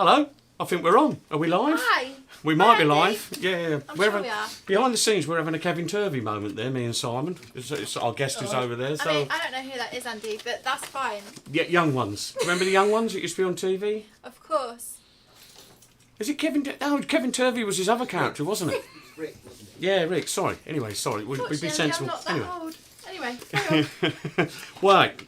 Hello, I think we're on. Are we live? Hi. We might be Andy. live. Yeah. I'm sure we are. Behind the scenes, we're having a Kevin Turvey moment there, me and Simon. It's our guest who's over there. So I mean, I don't know who that is, Andy, but that's fine. yeah, young ones. Remember the young ones that used to be on TV? Of course. Is it Kevin? Oh, Kevin Turvey was his other character, wasn't it? Rick, wasn't it? Yeah, Rick. Sorry. Anyway, sorry. We'd be Fortunately, sensible. I'm not that Anyway. old. Anyway, carry on. Right.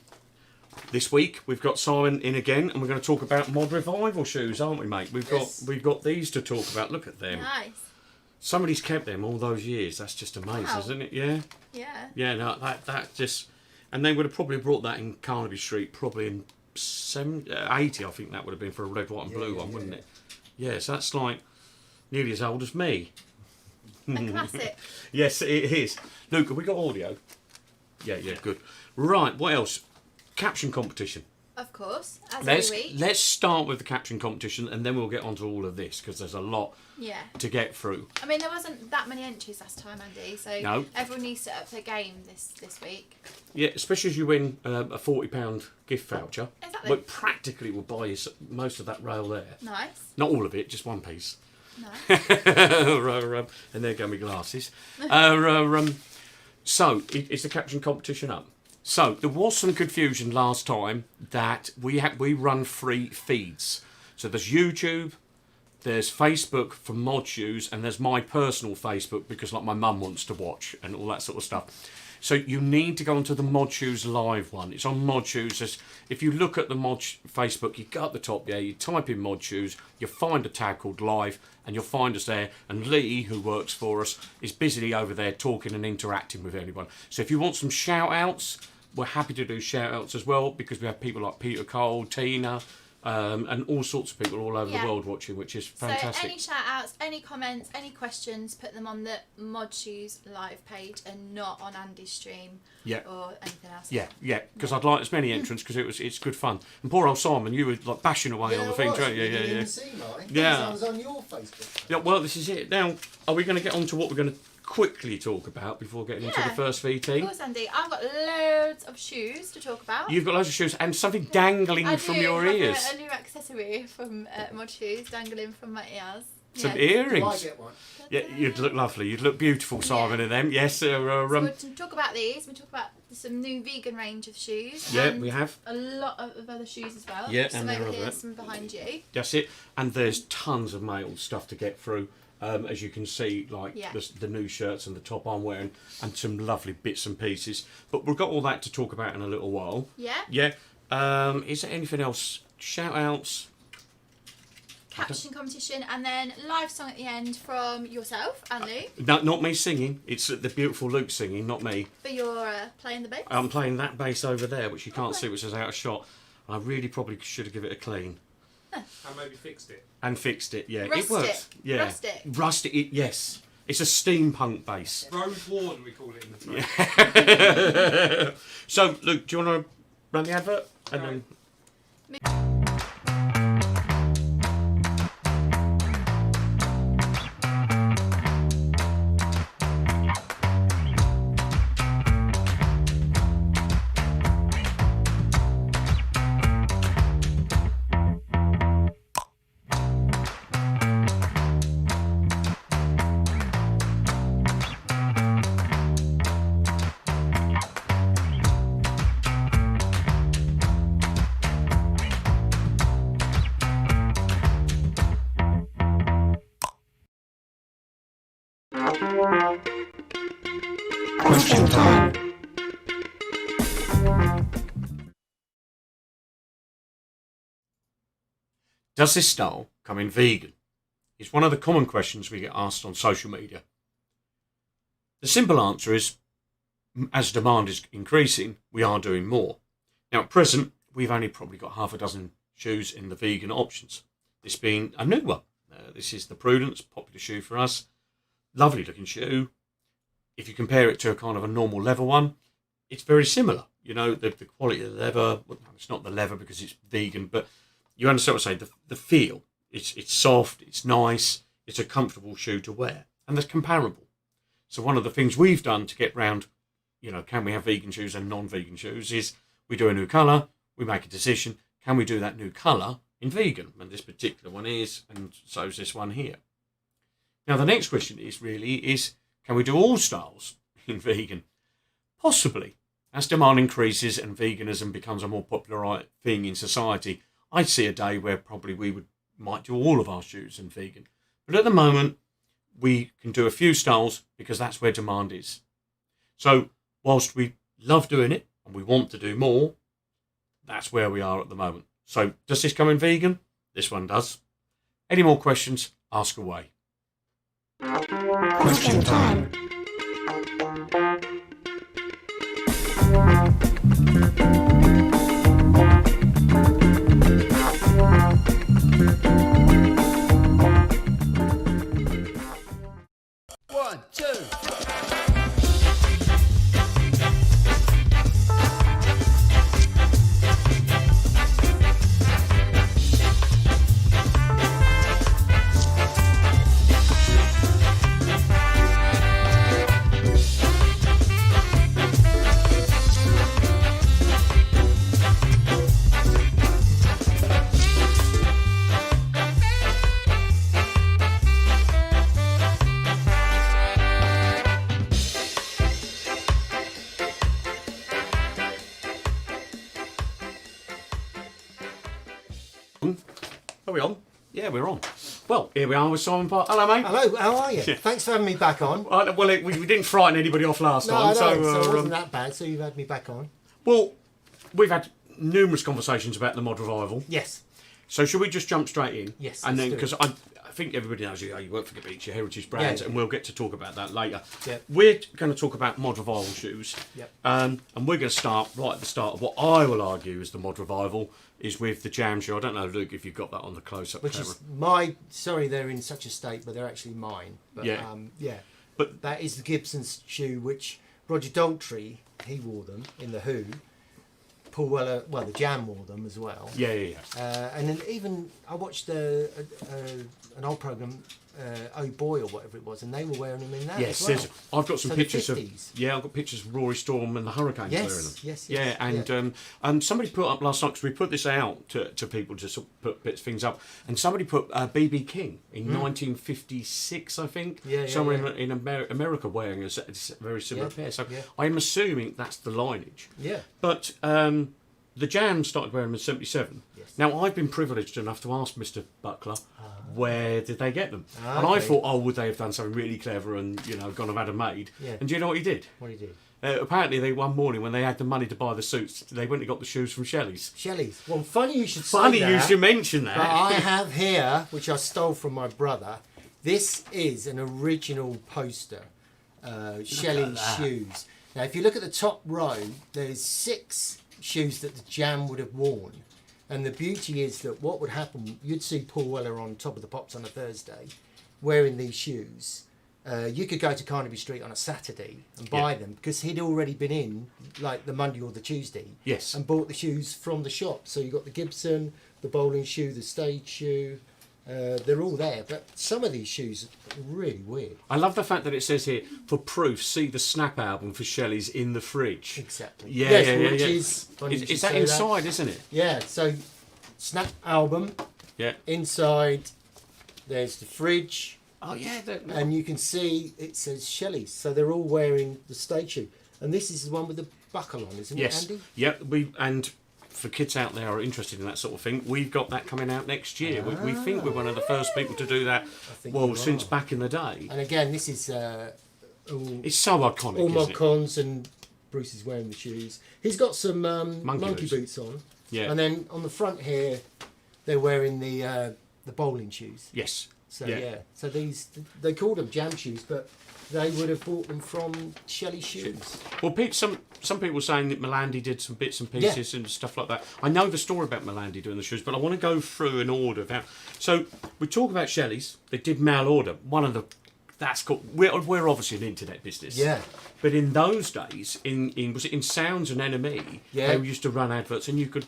This week we've got Simon in again, and we're going to talk about mod revival shoes, aren't we, mate? Yes. We've got these to talk about. Look at them. Nice. Somebody's kept them all those years. That's just amazing, Wow. isn't it? Yeah. Yeah. Yeah. No, that just, and they would have probably brought that in Carnaby Street, probably in 80. I think that would have been for a red, white, and blue one, wouldn't it? Yeah. So that's like nearly as old as me. A classic. Yes, it is. Luke, have we got audio? Yeah, good. Right, what else? Caption competition. Of course, as every week. Let's start with the caption competition, and then we'll get onto all of this, because there's a lot Yeah. to get through. I mean, there wasn't that many entries last time, Andy, so No. everyone needs to up their game this week. Yeah, especially as you win a £40 gift voucher. Exactly. But practically will buy you most of that rail there. Nice. Not all of it, just one piece. Nice. And there go my glasses. So, is the caption competition up? So, there was some confusion last time that we run free feeds. So, there's YouTube, there's Facebook for Mod Shoes, and there's my personal Facebook because, like, my mum wants to watch and all that sort of stuff. So, you need to go onto the Mod Shoes live one. It's on Mod Shoes. If you look at the Facebook, you go up the top there, you type in Mod Shoes, you find a tag called live, and you'll find us there. And Lee, who works for us, is busily over there talking and interacting with anyone. So, if you want some shout outs, we're happy to do shout outs as well because we have people like Peter Cole, Tina, and all sorts of people all over the world watching, which is fantastic. So any shout outs, any comments, any questions, put them on the Mod Shoes live page and not on Andy's stream or anything else. Yeah, because I'd like as many entrants because it's good fun. And poor old Simon, you were like bashing away on the thing, weren't you? You didn't see mine. Yeah. I was on your Facebook. Yeah, well, this is it. Now, are we going to get on to what we're going to quickly talk about before getting into the first Of VT? course, Andy. I've got loads of shoes to talk about. You've got loads of shoes and something dangling I from do your have ears. a new accessory from Mod Shoes dangling from my ears. Some Yes. Do I earrings. get one? Yeah, you'd look lovely. You'd look beautiful, Simon, in them. Yes, So we'll talk about these. We'll talk about some new vegan range of shoes. yeah, and we have. a lot of other shoes as well. Yeah, some and there over are here, other. some behind you. That's it. And there's tons of male stuff to get through. As you can see, like Yeah. the new shirts and the top I'm wearing, and some lovely bits and pieces. But we've got all that to talk about in a little while. Yeah. Yeah. Is there anything else? Shout outs? Caption competition and then live song at the end from yourself and Lou. No, not me singing. It's the beautiful Luke singing, not me. But you're playing the bass. I'm playing that bass over there, which you can't see, which is out of shot. I really probably should have given it a clean. And maybe fixed it. And fixed it, yeah. Rust it works. it. Yeah. Rust it. Rust it, yes. It's a steampunk bass. Road worn, we call it in the trade. So, Luke, do you want to run the advert? And then... Question time. Does this style come in vegan? It's one of the common questions we get asked on social media. The simple answer is, as demand is increasing, we are doing more. Now at present, we've only probably got half a dozen shoes in the vegan options. This being a new one. This is the Prudence, popular shoe for us. Lovely looking shoe. If you compare it to a kind of a normal leather one, it's very similar. You know, the quality of the leather, well, it's not the leather because it's vegan, but you understand what I'm saying, the feel. It's soft, it's nice, it's a comfortable shoe to wear. And that's comparable. So one of the things we've done to get round, you know, can we have vegan shoes and non-vegan shoes, is we do a new colour, we make a decision, can we do that new colour in vegan, and this particular one is, and so is this one here. Now, the next question is, can we do all styles in vegan? Possibly. As demand increases and veganism becomes a more popular thing in society, I see a day where probably might do all of our shoes in vegan. But at the moment, we can do a few styles because that's where demand is. So, whilst we love doing it and we want to do more, that's where we are at the moment. So, does this come in vegan? This one does. Any more questions? Ask away. Question time. One, two. Are we on? Yeah, we're on. Well, here we are with Simon Park. Hello, mate. Hello, how are you? Thanks for having me back on. Well, we didn't frighten anybody off last No, time. I know, so it So, wasn't that bad, so you've had me back on. well, we've had numerous conversations about the mod revival. Yes. So should we just jump straight in? Yes, And let's then, do because I think everybody knows you work for Gabeach, your heritage brands, Yeah. and we'll get to talk about that later. Yep. We're going to talk about mod revival shoes. Yep. And we're going to start right at the start of what I will argue is the mod revival, is with the jam shoe. I don't know, Luke, if you've got that on the close-up Which camera. is my... Sorry, they're in such a state, but they're actually mine. But, Yeah. yeah. But That is the Gibson's shoe, which Roger Daltrey, he wore them in The Who. Paul Weller, well, the Jam wore them as well. yeah. And then even I watched an old programme, Oh Boy or whatever it was, and they were wearing them in that Yes, as well. I've got some So the pictures of 50s. I've got pictures of Rory Storm and the Hurricanes Yes, wearing them. yes, Yeah, yes, and somebody put up last night, because we put this out to people to sort of put things up, and somebody put BB King in 1956, I think, Yeah, somewhere yeah. in America wearing a very similar Yeah, pair. So yeah. I'm assuming that's the lineage. Yeah. But the Jam started wearing them in 77. Yes. Now, I've been privileged enough to ask Mr. Buckler, where did they get them? Ah, And I okay. thought, would they have done something really clever and, gone and had them made? Yeah. And do you know what he did? What do you do? Apparently, one morning when they had the money to buy the suits, they went and got the shoes from Shelley's. Shelley's. Well, funny you should Funny say you that. should mention that. But I have here, which I stole from my brother. This is an original poster, Shelley's that. shoes. Now, if you look at the top row, there's 6 shoes that the Jam would have worn. And the beauty is that what would happen, you'd see Paul Weller on Top of the Pops on a Thursday wearing these shoes. You could go to Carnaby Street on a Saturday and buy them because he'd already been in like the Monday or the Tuesday Yes. and bought the shoes from the shop. So you got the Gibson, the bowling shoe, the stage shoe. They're all there, but some of these shoes are really weird. I love the fact that it says here, for proof, see the Snap album for Shelley's in the fridge. Exactly. Yeah, Yes, yeah, which yeah. is funny you Is should that say inside, isn't it? Yeah. So Snap album Yeah. inside. There's the fridge. Oh, yeah. And you can see it says Shelley's, so they're all wearing the stage shoe. And this is the one with the buckle on, isn't Yes. it, Andy? Yep. And for kids out there who are interested in that sort of thing, we've got that coming out next year. We think we're one of the first people to do that. think Well, you since are. back in the day. And again, this is It's so iconic, all isn't mod it? cons, and Bruce is wearing the shoes. He's got some Monkey monkey boots. boots on. Yeah. And then on the front here, they're wearing the bowling shoes. Yes. So yeah. So these, they called them Jam shoes, but they would have bought them from Shelley Shoes. Well, Pete, some people were saying that Melandi did some bits and pieces and stuff like that. I know the story about Melandi doing the shoes, but I want to go through an order of how. So we talk about Shelley's. They did mail order. One of the that's called. We're obviously an internet business. Yeah. But in those days, in was it in Sounds and NME, Yeah. they used to run adverts, and you could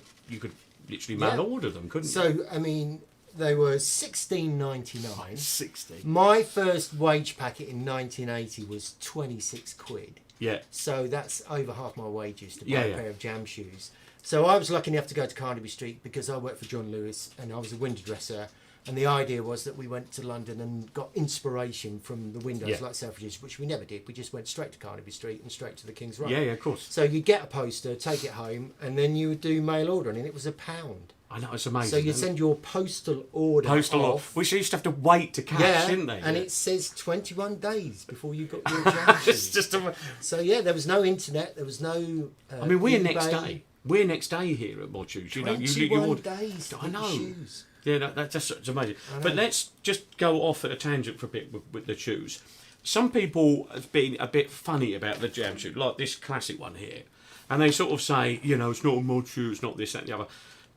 literally mail order them, couldn't you? So I mean, they were £16.99. 60. My first wage packet in 1980 was 26 quid. Yeah. So that's over half my wages to buy Yeah, a yeah. pair of Jam shoes. So I was lucky enough to go to Carnaby Street because I worked for John Lewis and I was a window dresser. And the idea was that we went to London and got inspiration from the windows like Selfridges, which we never did. We just went straight to Carnaby Street and straight to the King's Road. Yeah, of course. So you'd get a poster, take it home, and then you would do mail ordering, and it was £1. I know, it's amazing. So you send your postal order off. Which used to have to wait to cash, didn't they? And it says 21 days before you got your jam It's shoes. just So yeah, there was no internet, there was no I mean, we're eBay. next day. We're next day here at Mod Shoes. You know, 21 days to I get know. your shoes. Yeah, that's amazing. But let's just go off at a tangent for a bit with the shoes. Some people have been a bit funny about the jam shoe, like this classic one here. And they sort of say, you know, it's not a mod shoe, it's not this, that and the other.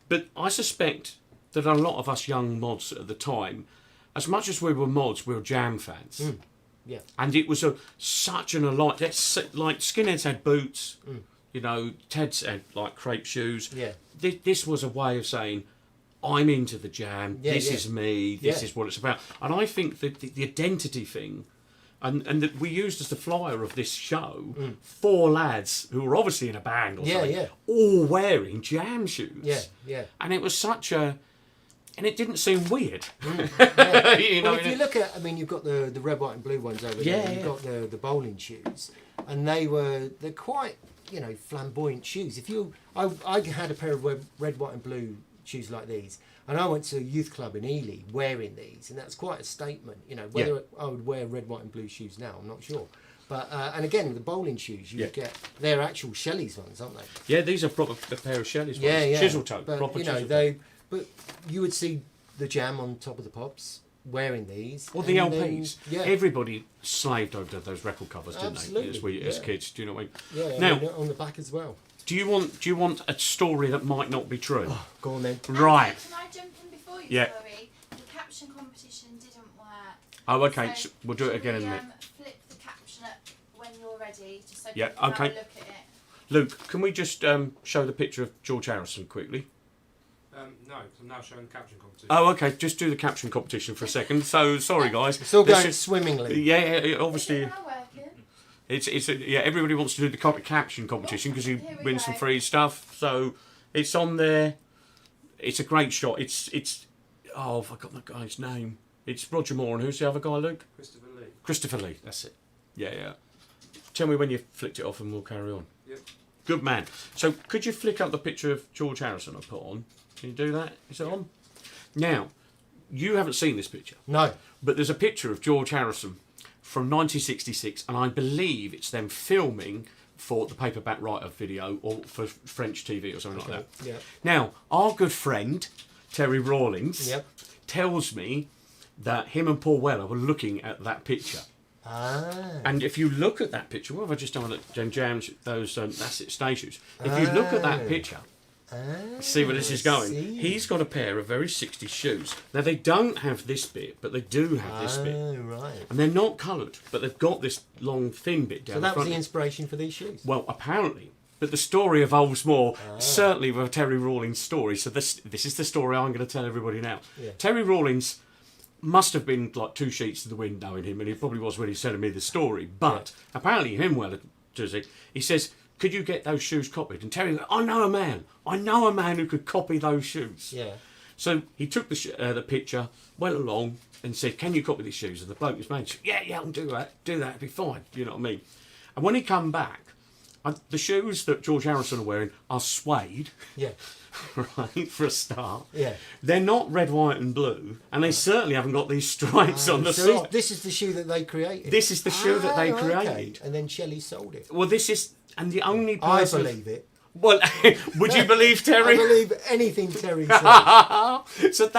But I suspect that a lot of us young mods at the time, as much as we were mods, we were jam fans. Yeah. And it was such an alike. Like Skinheads had boots, you know, Ted's had like crepe shoes. Yeah. This was a way of saying, I'm into the jam, this is me, this is what it's about. And I think that the identity thing, and that we used as the flyer of this show, 4 lads who were obviously in a band or something, all wearing jam shoes. Yeah, yeah. And it was such a... And it didn't seem weird. Yeah. You know, well, if you look at, I mean, you've got the red, white and blue ones over there. You've got the bowling shoes. And they're quite, you know, flamboyant shoes. I had a pair of red, white and blue shoes like these, and I went to a youth club in Ely wearing these, and that's quite a statement. You know, whether I would wear red, white and blue shoes now, I'm not sure. But and again, the bowling shoes they're actual Shelley's ones, aren't they? Yeah, these are proper a pair of Shelley's ones. Yeah. Chisel toe, but, proper you know, chisel toe. but you would see the Jam on Top of the Pops wearing these. Or the and LPs. then, Everybody slaved over those record covers, didn't Absolutely, they? As kids, do you know what I mean? Yeah, Now, I mean, on the back as well. do you want a story that might not be true? Oh, go on then. Right. Can I jump in before you? Yeah. Sorry. The caption competition didn't work. Oh, okay. So We'll do it should again we, in a minute. Flip the caption up when you're ready, just so Yeah, people can okay. have a look at it. Luke, can we just show the picture of George Harrison quickly? No, because I'm now showing the caption competition. Oh, okay. Just do the caption competition for a second. So, sorry, guys. It's all This going is- swimmingly. Yeah, obviously. Is it now working? It's everybody wants to do the caption competition because you Here we win some go. free stuff. So it's on there. It's a great shot. It's oh, I forgot the guy's name. It's Roger Moore, and who's the other guy, Luke? Christopher Lee. Christopher Lee. That's it. Yeah. Tell me when you flicked it off, and we'll carry on. Yep. Good man. So could you flick up the picture of George Harrison I put on? Can you do that? Is it on? Now, you haven't seen this picture, No. but there's a picture of George Harrison from 1966, and I believe it's them filming for the Paperback Writer video or for French TV or something like that. Yeah. Now, our good friend Terry Rawlings Yep. tells me that him and Paul Weller were looking at that picture. Ah. And if you look at that picture, what have I just done at Jams, those that's it, stay shoes. If you look at that picture, see where this is going. see. He's got a pair of very 60s shoes. Now they don't have this bit, but they do have this bit. Oh, right. And they're not coloured, but they've got this long, thin bit down So the that was front. the inspiration for these shoes? Well, apparently. But the story evolves more, certainly with Terry Rawlings' story. So this is the story I'm going to tell everybody now. Yeah. Terry Rawlings must have been like 2 sheets to the wind knowing him, and he probably was when he was telling me the story. But apparently him well does it. He says, could you get those shoes copied? And Terry went, I know a man who could copy those shoes. Yeah. So he took the picture, went along and said, can you copy these shoes? And the bloke was made, yeah, I can do that, it'll be fine, you know what I mean? And when he come back, the shoes that George Harrison are wearing are suede, Yeah. right, for a start. Yeah. They're not red, white and blue, and they certainly haven't got these stripes on the So side. this is the shoe that they created? This is the shoe that they okay. created. And then Shelley sold it. Well, this is, and the only I person... believe it. Well, would you believe I Terry? believe anything Terry says. So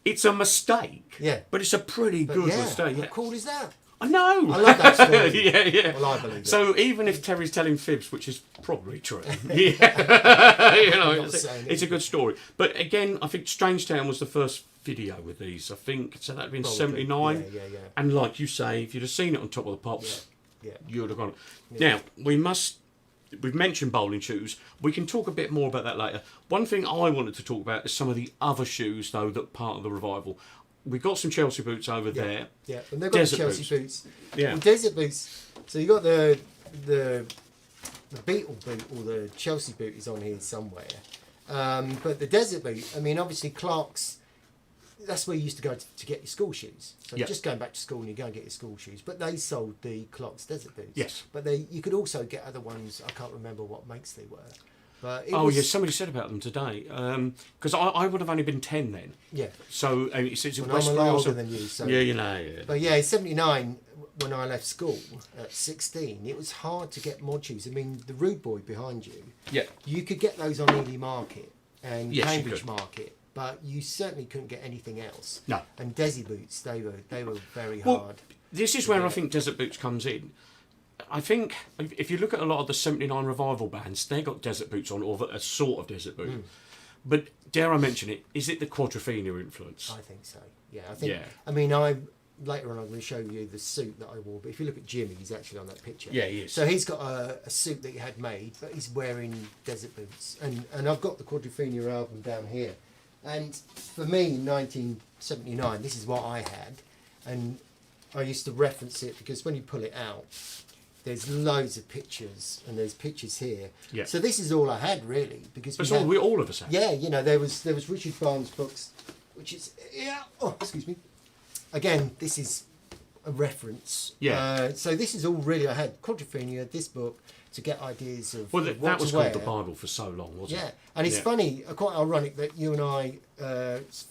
it's a mistake. Yeah. But it's a pretty But good yeah, mistake. how Yeah. cool is that? I know. I love that story. yeah. Well, I believe it. So even if Terry's telling fibs, which is probably true, yeah, you know, Not saying it's a good story. But again, I think Strangetown was the first video with these. I think so. That'd been Probably. 79. Yeah. And like you say, if you'd have seen it on Top of the Pops, Yeah. you would have gone. Now we've mentioned bowling shoes. We can talk a bit more about that later. One thing I wanted to talk about is some of the other shoes, though, that part of the revival. We've got some Chelsea boots over there. Yeah, and they've got Desert the Chelsea boots. Yeah. Well, desert boots. So you got the the Beetle boot or the Chelsea boot is on here somewhere. But the Desert boot, I mean, obviously Clark's, that's where you used to go to get your school shoes. So just going back to school and you go and get your school shoes. But they sold the Clark's Desert boots. Yes. But you could also get other ones. I can't remember what makes they were. But yes, somebody said about them today. Because I would have only been 10 then. Yeah. So it's I'm a West lot older also. than you. So. Yeah, you know. Yeah. But yeah, in 79, when I left school at 16, it was hard to get mod shoes. I mean, the Rude Boy behind you. Yeah. You could get those on Ely Market and Yes, Cambridge Market, but you certainly couldn't get anything else. No. And Desi boots, they were very Well, hard. This is where I think Desert Boots comes in. I think if you look at a lot of the 79 revival bands, they got Desert Boots on, or a sort of Desert Boot. But dare I mention it, is it the Quadrophenia influence? I think so. Yeah, I think. Yeah. I mean, later on I'm going to show you the suit that I wore. But if you look at Jimmy, he's actually on that picture. Yeah, he is. So he's got a suit that he had made, but he's wearing Desert Boots. And I've got the Quadrophenia album down here. And for me, in 1979, this is what I had. And I used to reference it because when you pull it out, there's loads of pictures, and there's pictures here. Yeah. So this is all I had really, because That's all of us have. yeah, you know, there was Richard Barnes' books, which is excuse me. Again, this is a reference. Yeah. So this is all really I had Quadrophenia, this book, to get ideas of Well, of what that to was wear. called the Bible for so long, wasn't Yeah, it? and it's funny, quite ironic that you and I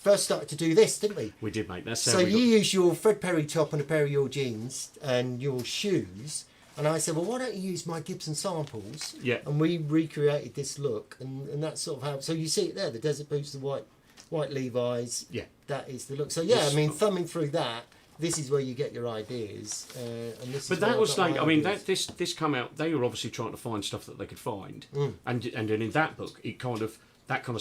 first started to do this, didn't we? We did, mate. That's So you used your Fred Perry top and a pair of your jeans and your shoes, and I said, well, why don't you use my Gibson samples? Yeah. And we recreated this look, and that's sort of how. So you see it there, the Desert Boots, the white Levi's. Yeah. That is the look. So yeah, I mean, thumbing through that, this is where you get your ideas, and this. But is where that I was got like, my I mean, ideas. this come out. They were obviously trying to find stuff that they could find, and then in that book, it kind of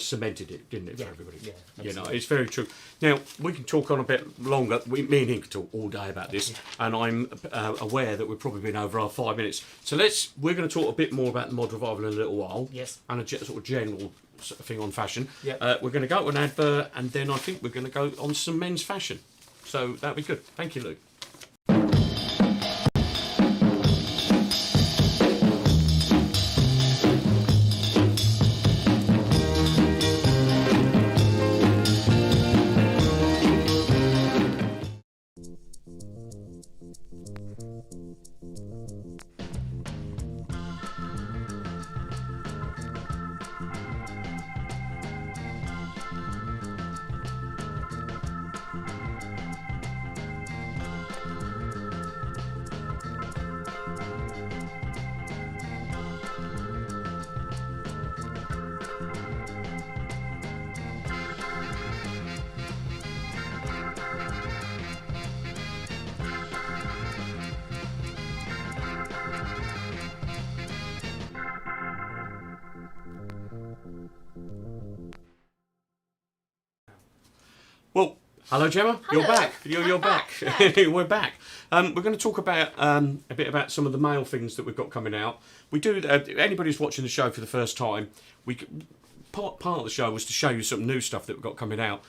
cemented it, didn't it, for Yeah, everybody? yeah, you know, absolutely. it's very true. Now we can talk on a bit longer. Me and him can talk all day about this, and I'm aware that we've probably been over our 5 minutes. So we're going to talk a bit more about the mod revival in a little while. Yes. And a sort of general sort of thing on fashion. Yeah. We're going to go to an advert, and then I think we're going to go on some men's fashion. So that'll be good. Thank you, Luke. Well, hello, Gemma. Hello. You're back. You're I'm back. back, yeah. We're back. We're going to talk about a bit about some of the male things that we've got coming out. We do. Anybody who's watching the show for the first time, part of the show was to show you some new stuff that we've got coming out,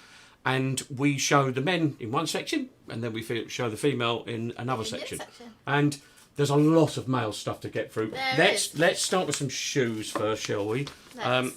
and we show the men in one section, and then we show the female in another In the other section. section. And there's a lot of male stuff to get through. There is. Let's start with some shoes first, shall we? Let's.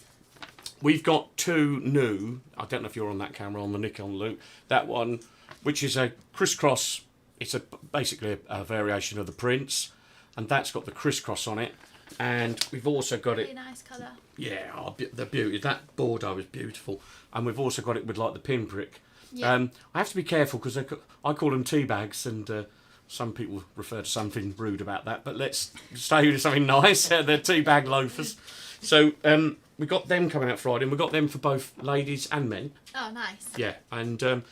We've got two new, I don't know if you're on that camera, on the Nikon, Luke, that one, which is a crisscross, it's basically a variation of the Prince, and that's got the crisscross on it, and we've also got Really it, nice colour. yeah, the beauty, that Bordeaux is beautiful, and we've also got it with like the pinprick. Yeah. I have to be careful because I call them tea bags, and some people refer to something rude about that, but let's stay with something nice, they're tea bag loafers. So, we got them coming out Friday, and we got them for both ladies and men. Oh, nice. Yeah, and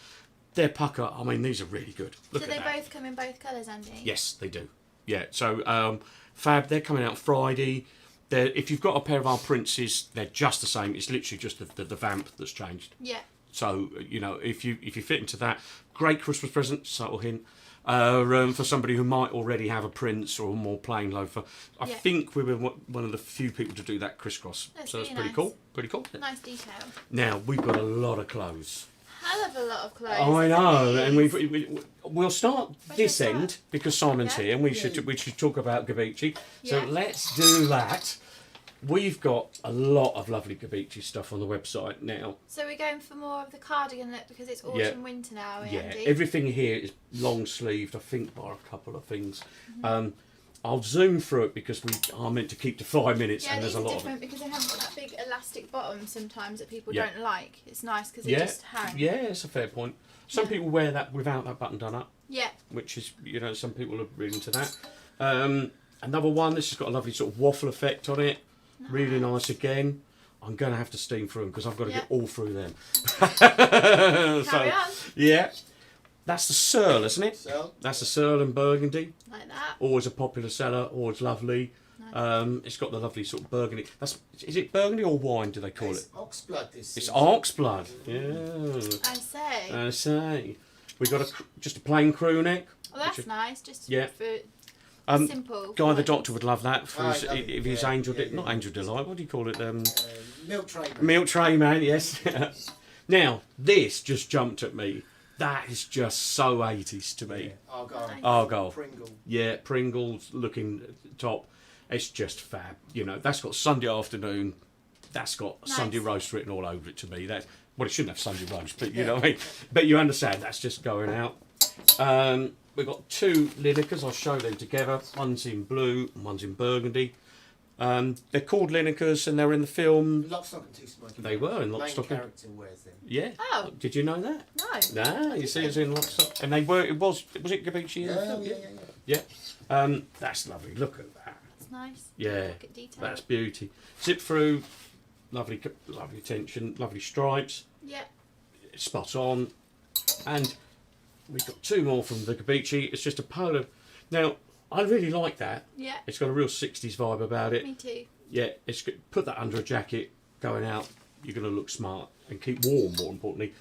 they're pucker. I mean, these are really good. Look Do at they that. both come in both colours, Andy? Yes, they do. Yeah, so Fab, they're coming out Friday. If you've got a pair of our Princes, they're just the same. It's literally just the vamp that's changed. Yeah. So you know, if you fit into that, great Christmas present. Subtle hint. For somebody who might already have a Prince or a more plain loafer. I Yeah. think we were one of the few people to do that crisscross. That's So that's really pretty nice. cool. Pretty cool. Nice detail. Now, we've got a lot of clothes. hell of a lot of clothes. I know, and we'll start Where this should I end start? because Simon's Yeah. here, and we should talk about Gabici. So Yeah. let's do that. We've got a lot of lovely Gabici stuff on the website now. So we're going for more of the cardigan look because it's autumn Yeah. winter now, Yeah, Andy. everything here is long sleeved. I think bar a couple of things. Mm-hmm. I'll zoom through it because we are meant to keep to 5 minutes, Yeah, and these there's a are lot of it. different because they haven't got that big elastic bottom sometimes that people Yeah. don't like. It's nice because they Yeah, just hang. yeah, it's a fair point. Some Yeah. people wear that without that button done up, Yeah. which is, some people are really into that. Another one, this has got a lovely sort of waffle effect on it. Really nice again. I'm going to have to steam through them because I've got to Yeah. get all through them. Carry on. Yeah. That's the Searle, isn't it? So, That's the Searle and Burgundy. Like that. Always a popular seller, always lovely. Nice. It's got the lovely sort of burgundy. Is it burgundy or wine, do they call it's it? oxblood this It's season. oxblood. Yeah. I say. I say. We got just a plain crew neck. Oh, that's which- nice. Just Yeah. for Um, simple. Guy the like- Doctor would love that for I his, love it, if his yeah, angel, yeah, not yeah. angel delight. What do you call it? Milk tray. Milk tray man. Yes. Now this just jumped at me. That is just so 80s to me. Argyle. Nice. Argyle. Pringle. Yeah, Pringles looking top. It's just fab. That's got Sunday afternoon. That's got Nice. Sunday roast written all over it to me. Well, it shouldn't have Sunday roast, but you know what I mean. But you understand, that's just going out. We've got two Linekers. I'll show them together. One's in blue and one's in burgundy. They're called Linekers and they're in the film. Lock, Stock and Two Smoking. They were in Lock, Main Stock and- character wears them. Yeah. Oh. Did you know that? No. Nah, you see, it's in Lock, Stock, and they were. Was it Gabici in the Yeah, film? yeah, yeah. Yeah. That's lovely. Look at that. It's nice. Yeah, Look at detail. that's beauty. Zip through, lovely tension, lovely stripes, Yeah. spot on. And we've got two more from the Gabici. It's just a polo. Now, I really like that. Yeah. It's got a real 60s vibe about it. Me too. Yeah, it's good. Put that under a jacket, going out, you're going to look smart and keep warm, more importantly.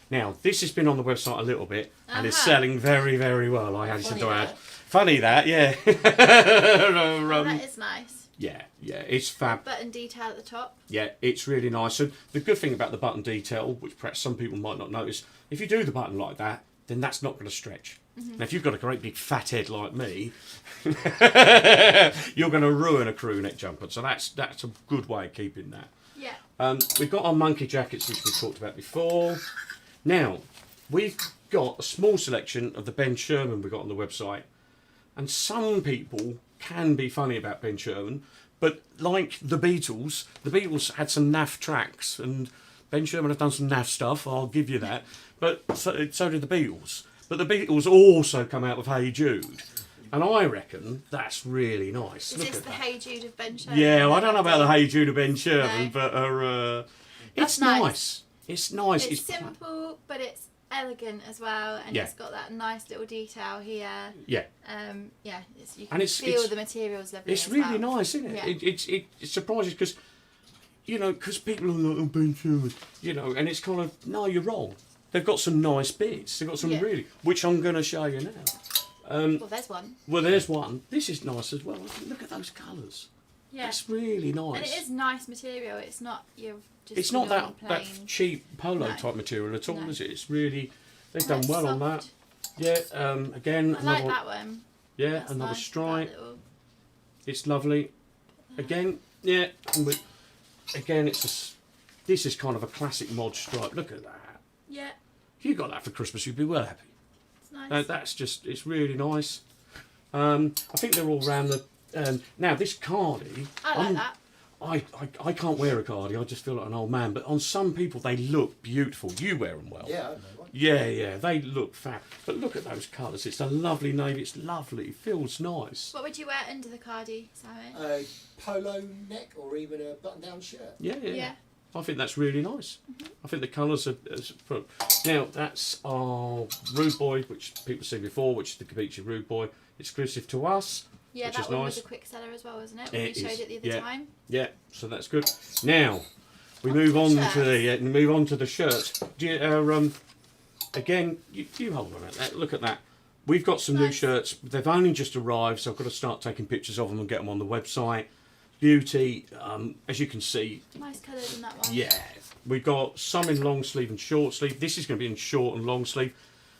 Now, this has been on the website a little bit and it's Uh-huh. selling very, very well, I hasten Funny to add. that. Funny that, yeah. Oh, that is nice. Yeah, it's fab. Button detail at the top. Yeah, it's really nice. And the good thing about the button detail, which perhaps some people might not notice, if you do the button like that, then that's not going to stretch. Now, if you've got a great big fat head like me, you're going to ruin a crew neck jumper. So that's a good way of keeping that. Yeah. We've got our monkey jackets, which we talked about before. Now, we've got a small selection of the Ben Sherman we got on the website. And some people can be funny about Ben Sherman, but like the Beatles had some naff tracks, and Ben Sherman have done some naff stuff, I'll give you that. But so did the Beatles. But the Beatles also come out with Hey Jude. And I reckon that's really nice. Is Look this at the that. Hey Jude of Ben Sherman? Yeah, well, I don't know about the Hey Jude of Ben Sherman, No. but it's That's nice. nice. It's nice. It's simple, but it's elegant as well, and Yeah. it's got that nice little detail here. Yeah. Yeah, you And can it's- feel it's- the materials lovely. It's as really well. nice, isn't it? Yeah. It surprises because, because people are like, oh, Ben Sherman, and it's kind of, no, you're wrong. They've got some nice bits. They've got some Yeah. really, which I'm going to show you now. Well, there's one. Well, there's one. This is nice as well. Look at those colours. Yeah. It's really nice. And it is nice material. It's not your just It's not normal that plain. cheap polo No. type material at all, No. is it? It's really, they've And done it's well on that. soft. Yeah, again, I another like one. that one. Yeah, That's another nice, that stripe. little- It's lovely. Again, yeah. Again, this is kind of a classic mod stripe. Look at that. Yeah, If you got that for Christmas, you'd be well happy. it's nice. That's just, it's really nice. I think they're all round the. Now this cardi, I like that. I can't wear a cardi. I just feel like an old man. But on some people, they look beautiful. You wear them well. Yeah, I know one. Yeah, they look fab. But look at those colours. It's a lovely navy. It's lovely. It feels nice. What would you wear under the cardi, Simon? A polo neck or even a button-down shirt. Yeah. Yeah. I think that's really nice. I think the colours are. Now that's our Rude Boy, which people see before, which is the Gabici Rude Boy, exclusive to us. Yeah, which that is one nice. was a quick seller as well, wasn't it? When It we showed is, it the other yeah. time. Yeah, so that's good. Now we On to move the on shirts. to the shirts. Do you, again, you hold on at that. Look at that. We've got some new Nice. shirts. They've only just arrived, so I've got to start taking pictures of them and get them on the website. beauty. As you can see, Nice colours in that one. yeah, we've got some in long sleeve and short sleeve. This is going to be in short and long sleeve.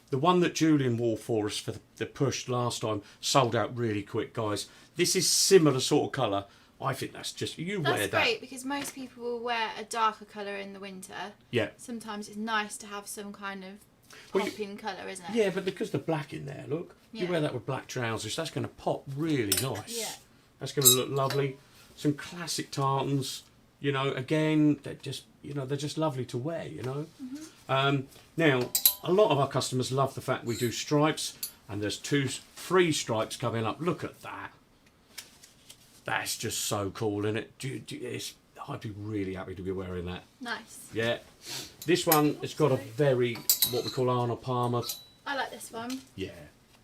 The one that Julian wore for us for the push last time sold out really quick, guys. This is similar sort of colour. I think that's just, wear that. That's great, because most people will wear a darker colour in the winter. Yeah. Sometimes it's nice to have some kind of popping colour, isn't it? Yeah, but because the black in there, look. You wear that with black trousers, that's going to pop really nice. Yeah. That's going to look lovely. Some classic tartans, again, they're just lovely to wear, Now, a lot of our customers love the fact we do stripes, and there's 3 stripes coming up. Look at that. That's just so cool, isn't it? I'd be really happy to be wearing that. Nice. Yeah. This one has got a very, what we call Arnold Palmer. I like this one. Yeah.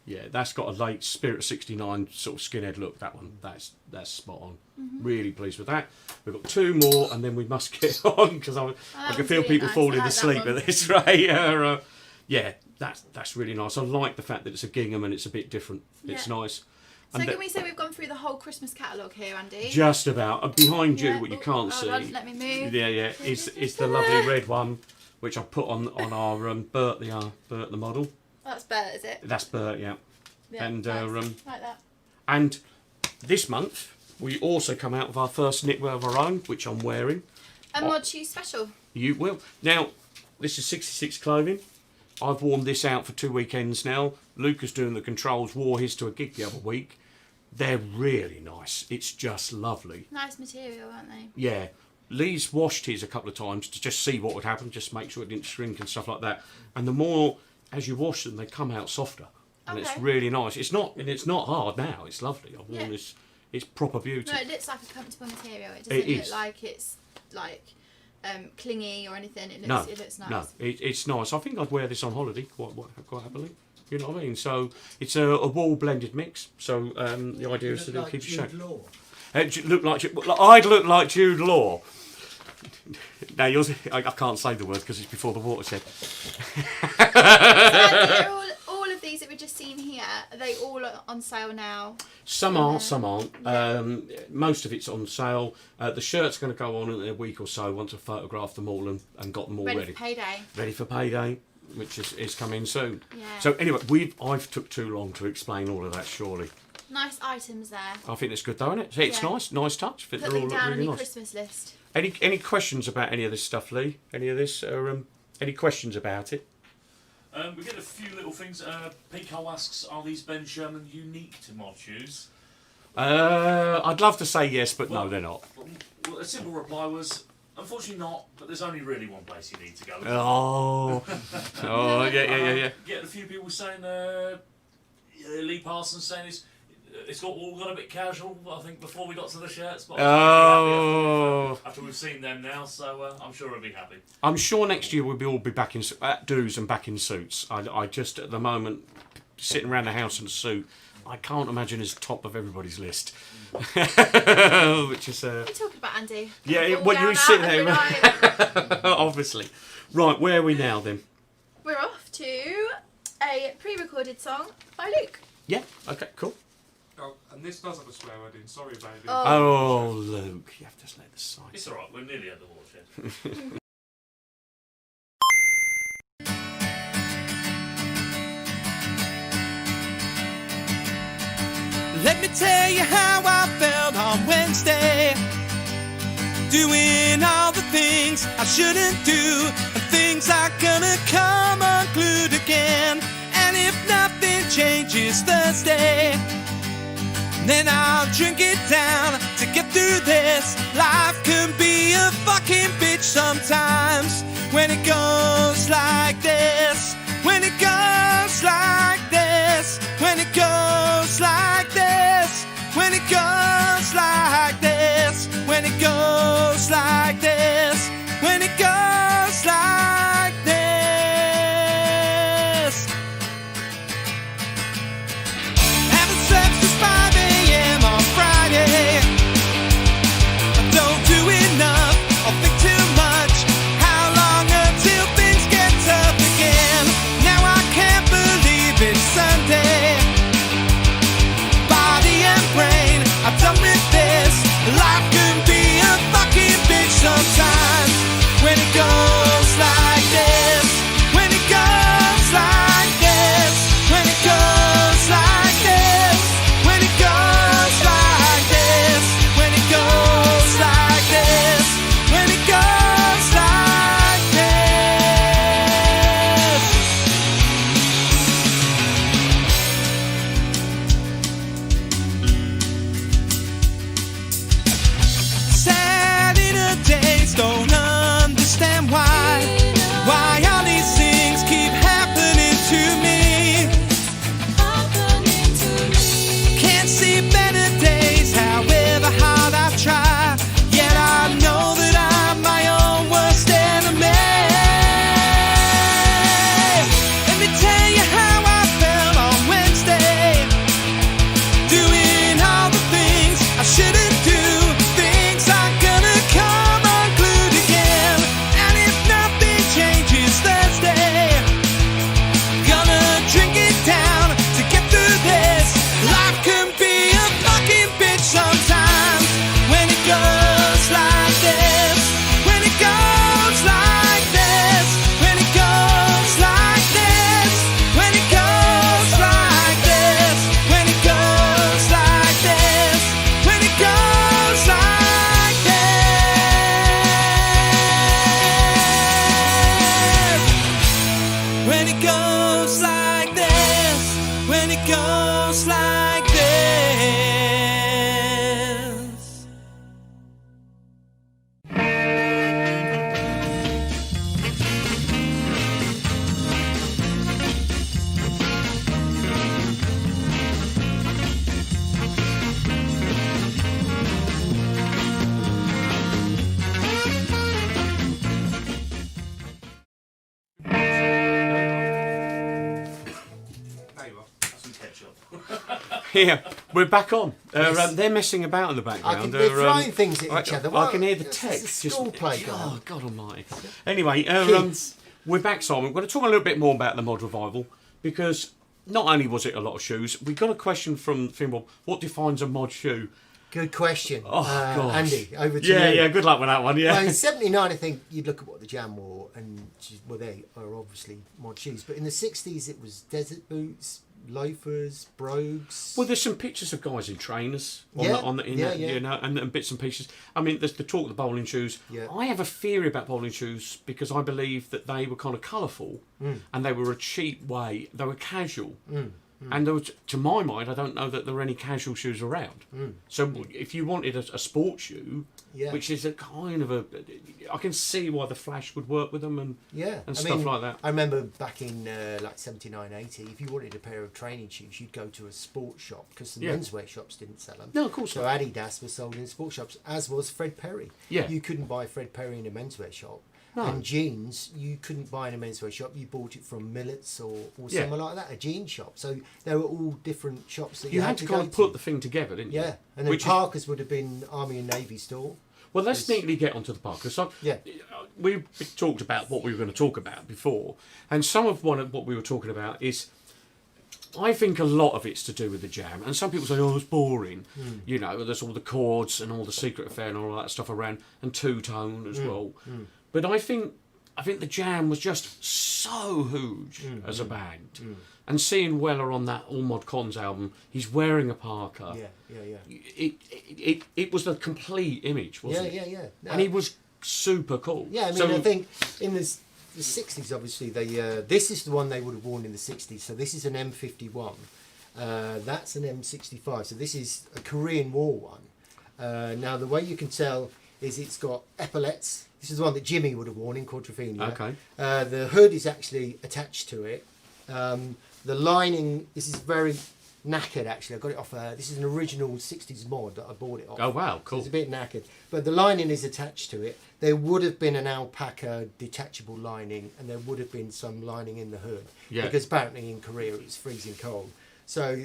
Yeah, that's got a late Spirit 69 sort of skinhead look, that one. That's spot on. Really pleased with that. We've got 2 more, and then we must get on, because I can feel really people nice. falling I like asleep that at this, right? Yeah, that's really nice. I like the fact that it's a gingham and it's a bit different. It's nice. So can we say we've gone through the whole Christmas catalogue here, Andy? Just about. Behind you, what you can't hold see. on, let me move. Yeah, it's the lovely red one, which I put on our Bert the model. That's Bert, is it? That's Bert, yeah. And nice. Like that. And this month we also come out with our first knitwear of our own, which I'm wearing. A mod shoes special. You will. Now, this is 66 clothing. I've worn this out for 2 weekends now. Luca's doing the controls, wore his to a gig the other week. They're really nice. It's just lovely. Nice material, aren't they? Yeah. Lee's washed his a couple of times to just see what would happen, just make sure it didn't shrink and stuff like that. And the more, as you wash them, they come out softer. And it's really nice. It's not hard now. It's lovely. I've worn this. It's proper beauty. No, it looks like a comfortable material. It doesn't look like it's clingy or anything. It looks nice. No, it's nice. I think I'd wear this on holiday quite happily. You know what I mean? So it's a wool blended mix. So the idea is to keep it shape. I'd look like Jude Law. Now I can't say the word because it's before the watershed. All of these that we've just seen here, are they all on sale now? Some are, some aren't. Most of it's on sale. The shirt's going to go on in a week or so once I've photographed them all and got them all ready. Ready for payday. Ready for payday, which is coming soon. Yeah. So anyway, I've took too long to explain all of that, surely. Nice items there. I think it's good though, isn't it? It's nice touch. I think Put they're them all down really on your nice. Christmas list. Any questions about any of this stuff, Lee? Any of this? Any questions about it? We get a few little things. Pico asks, are these Ben Sherman unique to mod shoes? I'd love to say yes, but no, they're not. Well, a simple reply was, unfortunately not, but there's only really one place you need to go. Yeah. Get a few people saying, Lee Parsons saying it's all got a bit casual, I think, before we got to the shirts. But after we've seen them now, so I'm sure we'll be happy. I'm sure next year we'll all be back in dues and back in suits. I just, at the moment, sitting around the house in a suit, I can't imagine is top of everybody's list. Which is... We're talking about Andy. Yeah, well, you sit there. Obviously. Right, where are we now then? We're off to a pre-recorded song by Luke. Yeah, okay, cool. Oh, and this does have a swear word in. Sorry, baby. Oh, Luke, you have to let the side. It's alright, we're nearly at the watershed. Let me tell you how I felt on Wednesday, doing all the things I shouldn't do, and things are gonna come unglued again. And if nothing changes Thursday, then I'll drink it down to get through this. Life can be a fucking bitch sometimes, when it goes like this, when it goes like this, when it goes like this, when it goes like this, when it goes like this, when it goes like this. Having sex is 5 a.m. on Friday. I don't do enough, I think too much. How long until things get tough again? Now I can't goes like this. Some ketchup. Here, we're back on. They're messing about in the background. They're throwing things at each other. I can hear the It's text. a school play going Oh, on. God almighty. Anyway, Kids. we're back, Simon. We're going to talk a little bit more about the mod revival, because not only was it a lot of shoes, we got a question from Finwell. What defines a mod shoe? Good question. Oh, gosh. Andy, over to Yeah, you. yeah, good luck with that one, yeah. Well, in '79, I think you'd look at what the Jam wore, and they are obviously mod shoes. But in the '60s, it was desert boots, loafers, brogues. Well, there's some pictures of guys in trainers Yeah, you know, and bits and pieces. I mean, there's the talk of the bowling shoes. Yeah. I have a theory about bowling shoes because I believe that they were kind of colourful and they were a cheap way. They were casual. And there was, to my mind, I don't know that there were any casual shoes around. So if you wanted a sports shoe, Yeah. which is a kind of I can see why the Flash would work with them and stuff like that. I remember back in like '79, '80, if you wanted a pair of training shoes, you'd go to a sports shop because the menswear shops didn't sell them. No, of course So not. Adidas was sold in sports shops, as was Fred Perry. Yeah. You couldn't buy Fred Perry in a menswear shop. No. And jeans, you couldn't buy in a menswear shop. You bought it from Millet's or Yeah. somewhere like that, a jean shop. So they were all different shops that You had to go kind of put the thing together, didn't you? Yeah, and then Which is- Parker's would have been Army and Navy store. Well, let's neatly get onto the Parker. So, Yeah. we talked about what we were going to talk about before, and some of what we were talking about is, I think a lot of it's to do with the Jam, and some people say, "Oh, it's boring." You know, there's all the chords and all the Secret Affair and all that stuff around, and two tone as well. But I think the Jam was just so huge as a band, and seeing Weller on that All Mod Cons album, he's wearing a Parker. Yeah. It was the complete image, wasn't it? Yeah. And he was super cool. Yeah, I mean, I think in the 60s, obviously, this is the one they would have worn in the 60s. So this is an M51. That's an M65. So this is a Korean War one. Now, the way you can tell is it's got epaulets. This is the one that Jimmy would have worn in Quadrophenia. Okay. The hood is actually attached to it. The lining, this is very knackered, actually. I got it off, this is an original 60s mod that I bought it off. Oh, wow, So cool. it's a bit knackered. But the lining is attached to it. There would have been an alpaca detachable lining, and there would have been some lining in the hood. Yeah. Because apparently in Korea it was freezing cold. So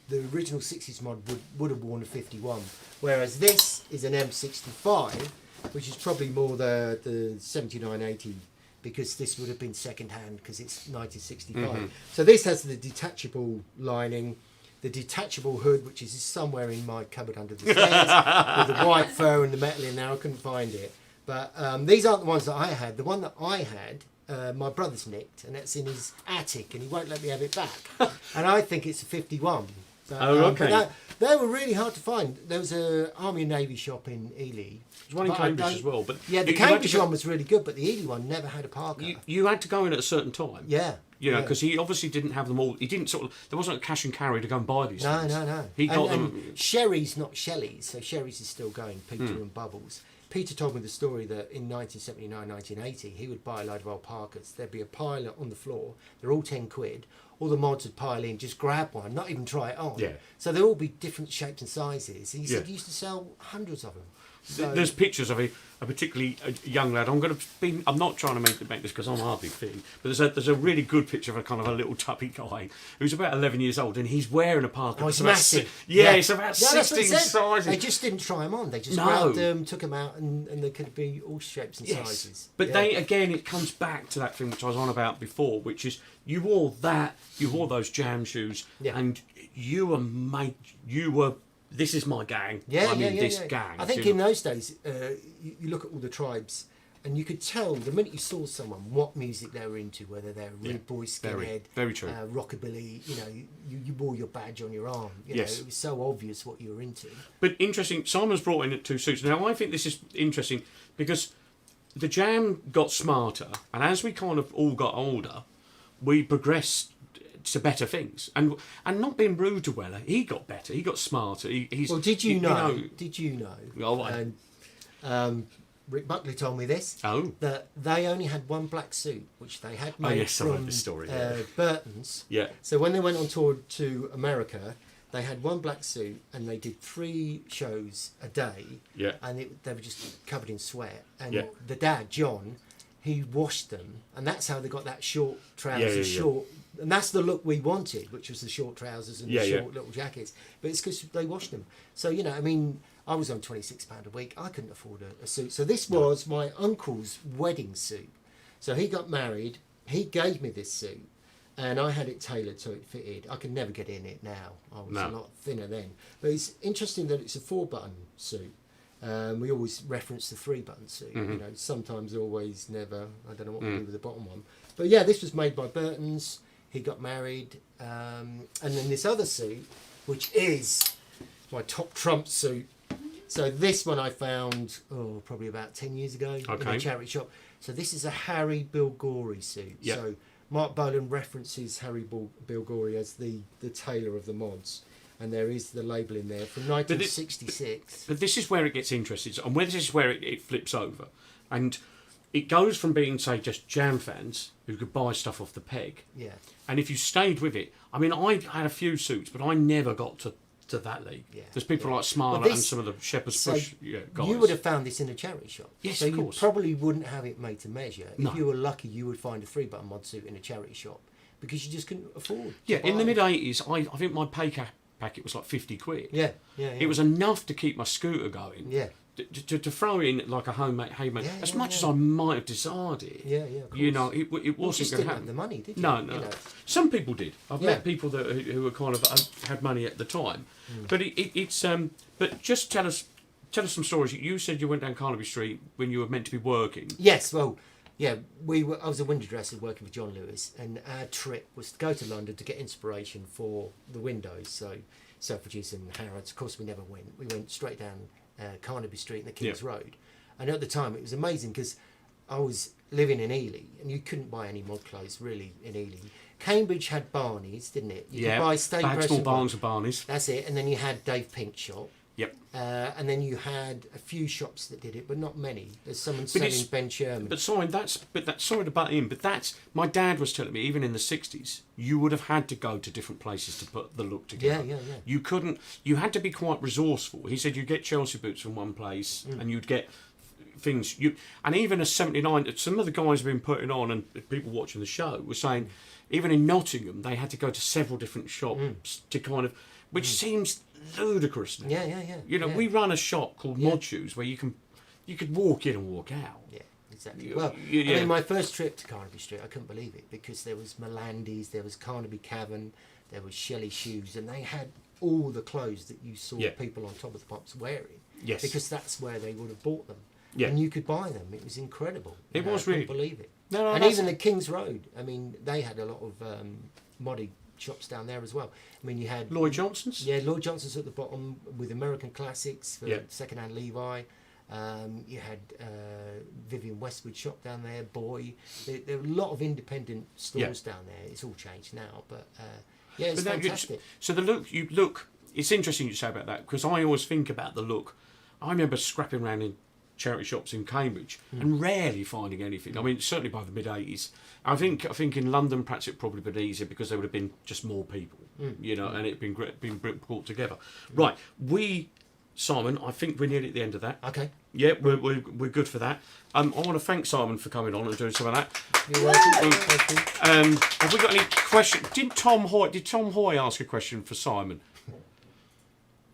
the original 60s mod would have worn a 51. Whereas this is an M65, which is probably more the 79, 80, because this would have been second hand because it's 1965. So this has the detachable lining, the detachable hood, which is somewhere in my cupboard under the stairs, with the white fur and the metal in there. I couldn't find it. But these aren't the ones that I had. The one that I had, my brother's nicked, and it's in his attic, and he won't let me have it back. And I think it's a 51. So, Oh, okay. but they were really hard to find. There was an Army and Navy shop in Ely. There's one in But I Cambridge don't- as well. But Yeah, the you had to Cambridge go- one was really good, but the Ely one never had a Parker. You had to go in at a certain time. Yeah. You know, yeah. because he obviously didn't have them all. He didn't there wasn't a cash and carry to go and buy these No, things. no. He got and them. Sherry's not Shelley's, so Sherry's is still going, Peter Hmm. and Bubbles. Peter told me the story that in 1979, 1980, he would buy a load of old Parkers. There'd be a pile on the floor. They're all 10 quid. All the mods would pile in, just grab one, not even try it on. Yeah. So they'll all be different shapes and sizes. He said Yeah. he used to sell hundreds of them. So, There's pictures of a particularly young lad. I'm not trying to make this because I'm hardly thin, but there's a really good picture of a kind of a little tubby guy who's about 11 years old, and he's wearing a Parker. oh, it's that's about massive. It's about that's what 16 he said. sizes. They just didn't try them on. They just No. grabbed them, took them out, and they could be all shapes and Yes, sizes. but Yeah. it comes back to that thing which I was on about before, which is you wore those Jam shoes, Yeah. and you were. This is my gang. Yeah, this yeah. gang. I think you in know. those days, you look at all the tribes, and you could tell the minute you saw someone what music they were into, whether they're rude boy, skinhead, very true. rockabilly. You know, you wore your badge on your arm. You Yes. know, it was so obvious what you were into. But interesting, Simon's brought in 2 suits. Now, I think this is interesting because the Jam got smarter, and as we kind of all got older, we progressed to better things, and not being rude to Weller, he got better, he got smarter. He's, well, did you know? Did you know? Oh, And Rick Buckley told me this. Oh. That they only had one black suit, which they had made yes, I read from this story, Burton's. Yeah. So when they went on tour to America, they had one black suit and they did 3 shows a day. Yeah. And they were just covered in sweat. And Yeah. the dad, John, he washed them, and that's how they got that short trousers, short. And that's the look we wanted, which was the short trousers and the short little jackets. But it's because they washed them. So, you know, I mean, I was on £26 a week. I couldn't afford a suit. So this was my uncle's wedding suit. So he got married. He gave me this suit, and I had it tailored so it fitted. I could never get in it now. I was a lot thinner then. But it's interesting that it's a 4-button suit. We always reference the 3-button suit. You know, sometimes, always, never. I don't know what we do with the bottom one. But yeah, this was made by Burton's. He got married, and then this other suit, which is my top trump suit. So this one I found probably about 10 years ago in a charity shop. So this is a Harry Bilgori suit. Yep. So Mark Bolan references Harry Bilgori as the tailor of the mods. And there is the label in there from 1966. But this is where it gets interesting, and this is where it flips over. And it goes from being, say, just Jam fans who could buy stuff off the peg. Yeah. And if you stayed with it, I mean, I had a few suits, but I never got to that league. Yeah. There's people like Smarler and some of the Shepherd's Bush guys. You would have found this in a charity shop. Yes, so of course. you probably wouldn't have it made to measure. No. If you were lucky, you would find a 3-button mod suit in a charity shop because you just couldn't afford. Yeah, to in the buy mid '80s, I think my pay packet was like 50 quid. Yeah. It was enough to keep my scooter going. Yeah. To throw in like a homemade, as much as I might have desired it. Yeah, of course. You know, it You wasn't just going didn't to have happen. the money, did you? No. You know. Some people did. I've Yeah. met people who were kind of had money at the time, but it's But just tell us some stories. You said you went down Carnaby Street when you were meant to be working. Yes, well, yeah, I was a window dresser working with John Lewis, and our trip was to go to London to get inspiration for the windows. So Selfridges and Harrods. Of course, we never went. We went straight down Carnaby Street and the King's Road. And at the time, it was amazing because I was living in Ely, and you couldn't buy any mod clothes really in Ely. Cambridge had Barney's, didn't it? You could buy State Bagsmall, Barnes and Barney's. That's it. And then you had Dave Pink's shop. Yep. And then you had a few shops that did it, but not many. There's someone selling Ben Sherman. But sorry, sorry to butt in, but my dad was telling me, even in the '60s, you would have had to go to different places to put the look together. Yeah. You couldn't. You had to be quite resourceful. He said you'd get Chelsea boots from one place, and you'd get things. And even a '79, some of the guys have been putting on, and people watching the show were saying, even in Nottingham, they had to go to several different shops to kind of, which seems ludicrous now. Yeah. You know, we run a shop called Mod Shoes where you could walk in and walk out. Yeah, exactly. Well, I mean, my first trip to Carnaby Street, I couldn't believe it because there was Melandi's, there was Carnaby Cavern, there was Shelley Shoes, and they had all the clothes that you saw people on Top of the Pops wearing. Yes. Because that's where they would have bought them. Yeah. And you could buy them. It was incredible. It was I couldn't really. believe it. No, and even the King's Road, I mean, they had a lot of modding shops down there as well. I mean, you had Lloyd Johnson's. Yeah, Lloyd Johnson's at the bottom with American Classics for Yeah. second-hand Levi. You had Vivian Westwood's shop down there, Boy. There were a lot of independent stores down there. It's all changed now, but yeah, it's fantastic. So the look, it's interesting you say about that because I always think about the look. I remember scrapping around in charity shops in Cambridge and rarely finding anything. I mean, certainly by the mid '80s. I think in London perhaps it probably been easier because there would have been just more people, you know, and it'd been brought together. Right, Simon, I think we're nearly at the end of that. Okay. Yeah, we're good for that. I want to thank Simon for coming on and doing some of that. You're welcome. Thank you. Have we got any questions? Did Tom Hoy ask a question for Simon?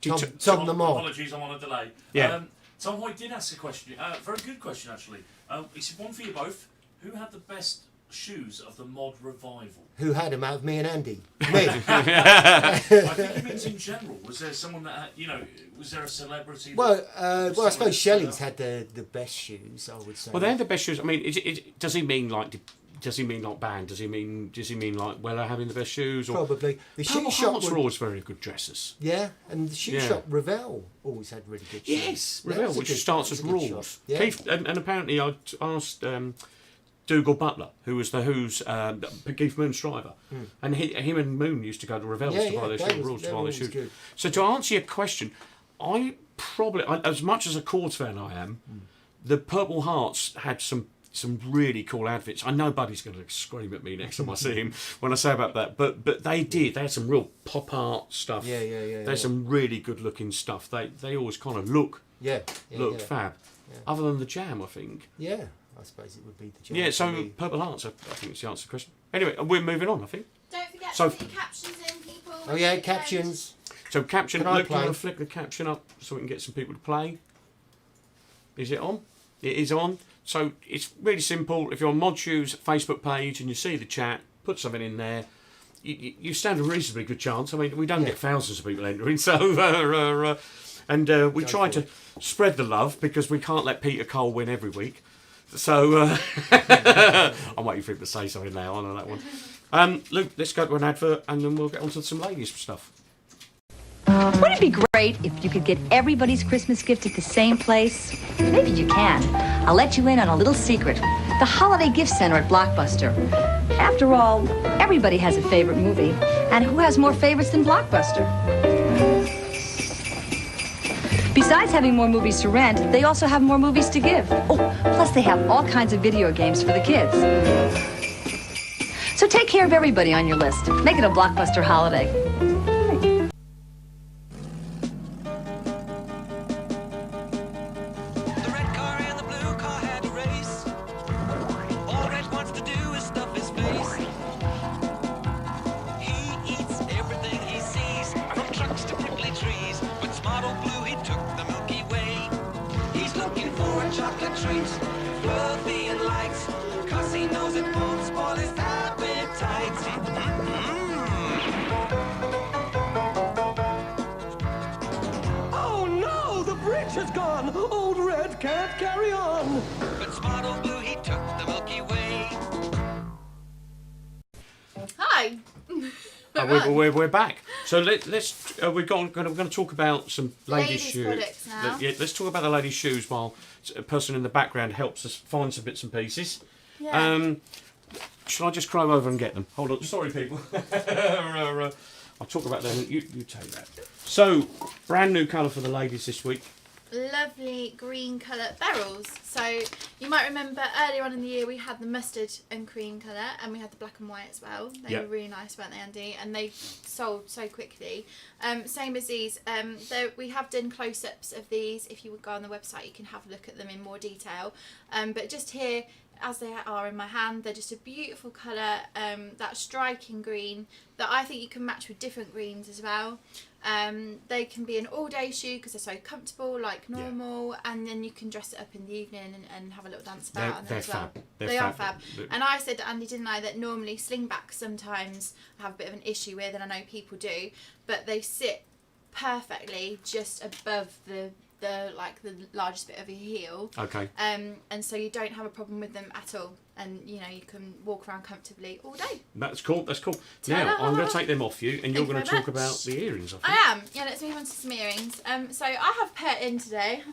Tom the Mod. Apologies, I'm on a delay. Yeah. Tom Hoy did ask a question. Very good question, actually. He said one for you both. Who had the best shoes of the mod revival? Who had him out of me and Andy? Me. I think he means in general. Was there someone that had, was there a celebrity? Well, I suppose Shelley's had the best shoes, I would say. Well, they had the best shoes. I mean, does he mean like band? Does he mean like Weller having the best shoes? Or Probably. The shoe Purple shop Hearts were always very good dressers. Yeah, and the shoe shop Revell always had really good shoes. Yes, That Revell, was a which good- starts that as was a good Rules. shop. Yeah. Keith, and apparently I asked Dougal Butler, who was the Who's Keith Moon's driver, and him and Moon used to go to Revell's to buy their shoes. Good. So to answer your question, I probably, as much as a Chords fan I am, the Purple Hearts had some really cool outfits. I know Buddy's going to scream at me next time I see him when I say about that, but they did. They had some real pop art stuff. There's some really good looking stuff. They always kind of looked fab. Yeah. Other than the Jam, I think. Yeah, I suppose it would be the Jam. Yeah, so Purple Hearts, I think it's the answer to the question. Anyway, we're moving on, I think. Don't forget to put your captions in, people. Oh yeah, captions. So caption, Luke, you play? want to flick the caption up so we can get some people to play? Is it on? It is on. So it's really simple. If you're on Mod Shoes Facebook page and you see the chat, put something in there. You stand a reasonably good chance. I mean, we don't get thousands of people entering, so we try to spread the love because we can't let Peter Cole win every week. So I'm waiting for him to say something now. I know that one. Luke, let's go to an advert and then we'll get on to some ladies stuff. Wouldn't it be great if you could get everybody's Christmas gift at the same place? Maybe you can. I'll let you in on a little secret. The Holiday Gift Center at Blockbuster. After all, everybody has a favorite movie. And who has more favorites than Blockbuster? Besides having more movies to rent, they also have more movies to give. Oh, plus they have all kinds of video games for the kids. So take care of everybody on your list. Make it a Blockbuster holiday. Hi. We're back. So we're going to talk about some ladies' shoes. Products now. Let's talk about the ladies' shoes while a person in the background helps us find some bits and pieces. Yeah. Shall I just climb over and get them? Hold on. Sorry, people. I'll talk about them. You take that. So, brand new colour for the ladies this week. Lovely green colour barrels. So you might remember earlier on in the year we had the mustard and cream colour and we had the black and white as well. They were really nice, weren't they, Andy? And they sold so quickly. Same as these. We have done close-ups of these. If you would go on the website you can have a look at them in more detail. But just here, as they are in my hand, they're just a beautiful colour, that striking green that I think you can match with different greens as well. They can be an all-day shoe because they're so comfortable, like normal, and then you can dress it up in the evening and have a little dance about on them as well. They are fab. And I said to Andy, didn't I, that normally slingbacks sometimes I have a bit of an issue with, and I know people do, but they sit perfectly just above the largest bit of your heel. Okay. And so you don't have a problem with them at all, and you can walk around comfortably all day. That's cool. Now I'm going to take them off you, and you're going to talk about the earrings. I am. Yeah, let's move on to some earrings. So I have paired in today.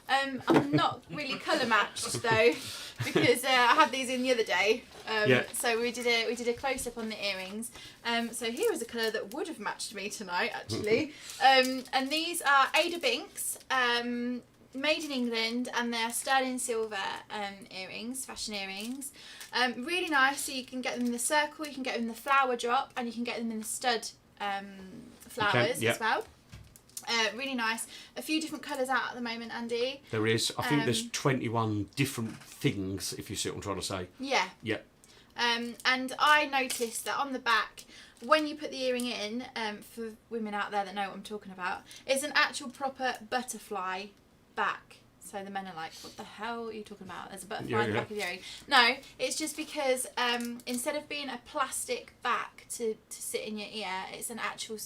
I'm not really colour matched though, because I had these in the other day. So we did a close up on the earrings. So here is a colour that would have matched me tonight, actually. And these are Ada Binks, made in England, and they're sterling silver earrings, fashion earrings. Really nice. So you can get them in the circle, you can get them in the flower drop, and you can get them in the stud flowers as well. Really nice. A few different colours out at the moment, Andy. There is. I think there's 21 different things, if you see what I'm trying to say. Yeah. Yeah. And I noticed that on the back, when you put the earring in, for women out there that know what I'm talking about, it's an actual proper butterfly back. So the men are like, what the hell are you talking about? There's a butterfly in the back of the earring. No, it's just because instead of being a plastic back to sit in your ear, it's an actual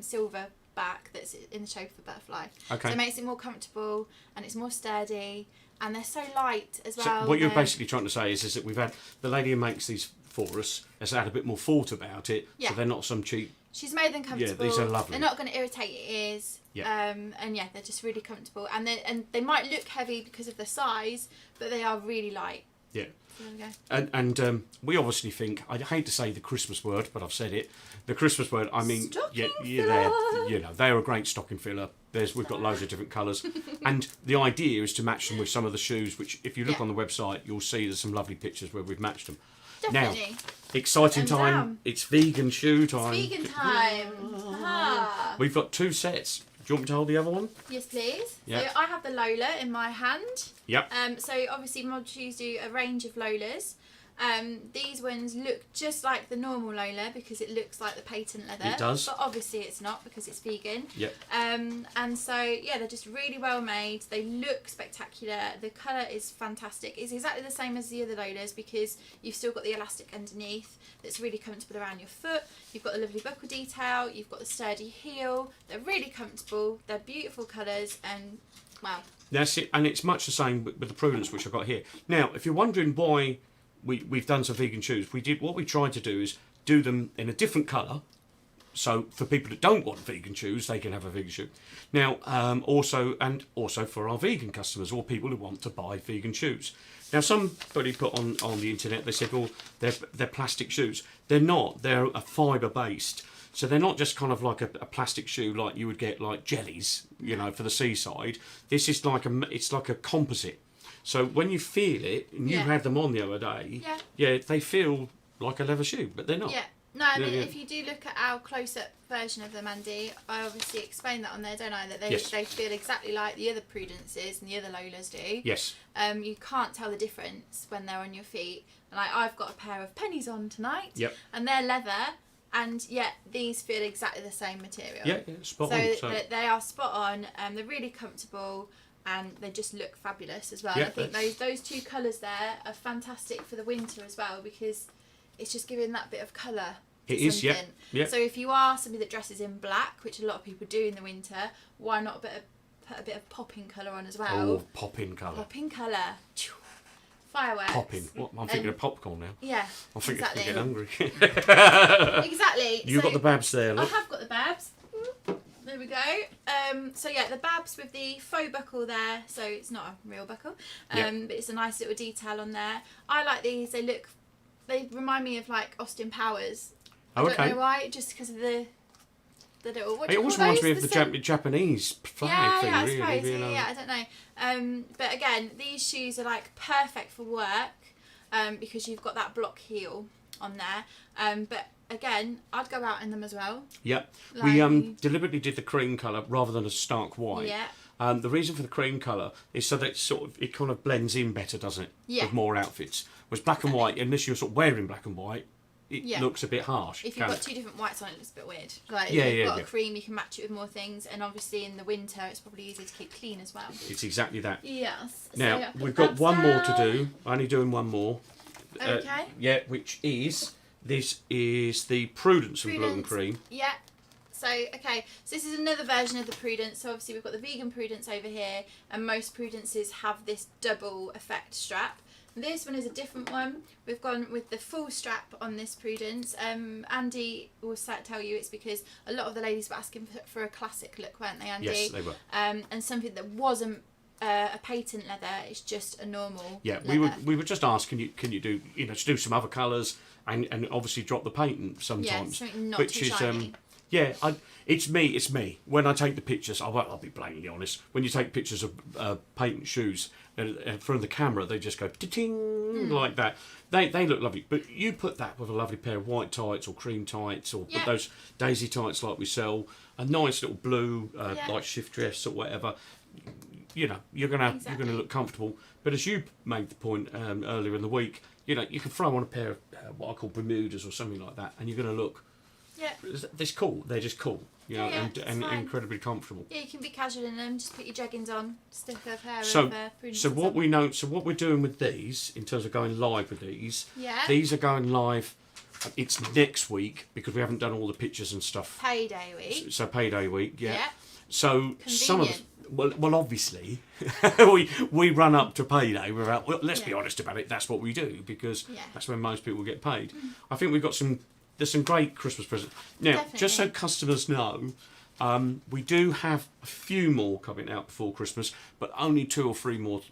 silver back that's in the shape of a butterfly. Okay. So it makes it more comfortable and it's more sturdy. And they're so light as well. So what you're basically trying to say is that we've had the lady who makes these for us has had a bit more thought about it, so they're not some cheap. She's made them comfortable. Yeah, these are lovely. They're not going to irritate your ears. Yeah. And they're just really comfortable. And they might look heavy because of the size, but they are really light. Yeah. So there we go. And we obviously think, I hate to say the Christmas word, but I've said it. The Christmas word, I mean, Stocking they're a great stocking filler. We've got loads of different colours. And the idea is to match them with some of the shoes, which if you look on the website, you'll see there's some lovely pictures where we've matched them. Definitely. Now, exciting And time. down. It's vegan shoe time. It's vegan time. Ah. We've got 2 sets. Do you want me to hold the other one? Yes, please. Yeah. So I have the Lola in my hand. Yep. So obviously Mod Shoes do a range of Lolas. These ones look just like the normal Lola because it looks like the patent leather. It does. But obviously it's not because it's vegan. Yep. And so, yeah, they're just really well made. They look spectacular. The colour is fantastic. It's exactly the same as the other Lolas because you've still got the elastic underneath that's really comfortable around your foot. You've got the lovely buckle detail. You've got the sturdy heel. They're really comfortable. They're beautiful colours and, wow. That's it. And it's much the same with the Prudence, which I've got here. Now, if you're wondering why we've done some vegan shoes, what we tried to do is do them in a different colour. So for people that don't want vegan shoes, they can have a vegan shoe. Now, also for our vegan customers or people who want to buy vegan shoes. Now, somebody put on the internet, they said, well, they're plastic shoes. They're not. They're a fibre based. So they're not just kind of like a plastic shoe like you would get like jellies, for the seaside. This is it's like a composite. So when you feel it, and you had them on the other day, they feel like a leather shoe, but they're not. Yeah. No, I mean, if you do look at our close-up version of them, Andy, I obviously explained that on there, don't I? That they feel exactly like the other Prudences and the other Lolas do. Yes. You can't tell the difference when they're on your feet. Like, I've got a pair of pennies on tonight. Yep. And they're leather, and yet these feel exactly the same material. Yeah, spot on. So they are spot on. They're really comfortable. And they just look fabulous as well. Yeah, I think those 2 colours there are fantastic for the winter as well because it's just giving that bit of colour. It is, yeah. So if you are somebody that dresses in black, which a lot of people do in the winter, why not put a bit of popping colour on as well? Oh, popping colour. Popping colour. Fireworks. Popping. What? I'm thinking of popcorn now. Yeah, I'm thinking exactly. I get hungry. Exactly. You've got the babs there, I look. have got the babs. There we go. So yeah, the babs with the faux buckle there. So it's not a real buckle, but it's a nice little detail on there. I like these. They remind me of like Austin Powers. I don't know why, just because of the little. It always reminds me of the Japanese flag thing. I Really, suppose. you know. Yeah, I don't know. But again, these shoes are like perfect for work because you've got that block heel on there. But again, I'd go out in them as well. Yeah, Like, we deliberately did the cream colour rather than a stark white. Yeah. The reason for the cream colour is so that it kind of blends in better, doesn't it? Yeah. With more outfits. Whereas black and white, unless you're sort of wearing black and white, it looks a bit harsh. If you've got 2 different whites on, it looks a bit weird. Like, Yeah, if you've yeah, got yeah. a cream, you can match it with more things, and obviously in the winter, it's probably easier to keep clean as well. It's exactly that. Yes. Now, So, put we've got that one more to down. do. Only doing one more. Okay. Which is, this is the Prudence and Blue and Prudence. Cream. Yeah. So, okay, so this is another version of the Prudence. So obviously we've got the vegan Prudence over here, and most Prudences have this double effect strap. This one is a different one. We've gone with the full strap on this Prudence. Andy will tell you it's because a lot of the ladies were asking for a classic look, weren't they, Andy? Yes, they were. And something that wasn't a patent leather, it's just a normal Yeah, leather. we were just asking, can you do, to do some other colours and obviously drop the patent sometimes. Yeah, something not which too is shiny. yeah, it's me. When I take the pictures, I'll be blatantly honest. When you take pictures of patent shoes from the camera, they just go ting like that. They look lovely, but you put that with a lovely pair of white tights or cream tights or those daisy tights like we sell, a nice little blue like shift dress or whatever. You're gonna look comfortable. But as you made the point earlier in the week, you can throw on a pair of what I call Bermudas or something like that, and you're gonna look. Yeah. They're cool. They're just cool, and fine. incredibly comfortable. Yeah, you can be casual in them. Just put your jeggings on, stick a pair So, of Prudences so what on. we know, so what we're doing with these in terms of going live with these, Yeah. these are going live. It's next week because we haven't done all the pictures and stuff. Payday week. So payday week, yeah. Yeah. So some of us, Convenient. well, obviously, we run up to payday without. Well, let's be honest about it. That's what we do because that's when most people get paid. I think we've got there's some great Christmas presents. Now, just so customers know, we do have a few more coming out before Christmas, but only 2 or 3 more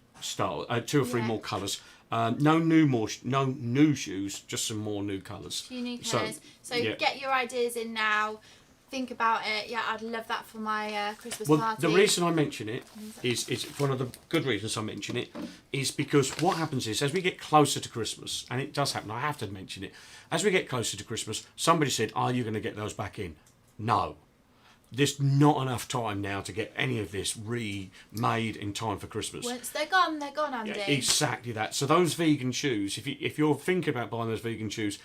more colours. No new shoes, just some more new colours. Few new colours. So yeah. get your ideas in now. Think about it. Yeah, I'd love that for my Christmas Well, party. the reason I mention it is one of the good reasons I mention it is because what happens is as we get closer to Christmas, and it does happen, I have to mention it, as we get closer to Christmas, somebody said, are you going to get those back in? No. There's not enough time now to get any of this remade in time for Christmas. Once they're gone, Andy. Yeah, exactly that. So those vegan shoes, if you're thinking about buying those vegan shoes,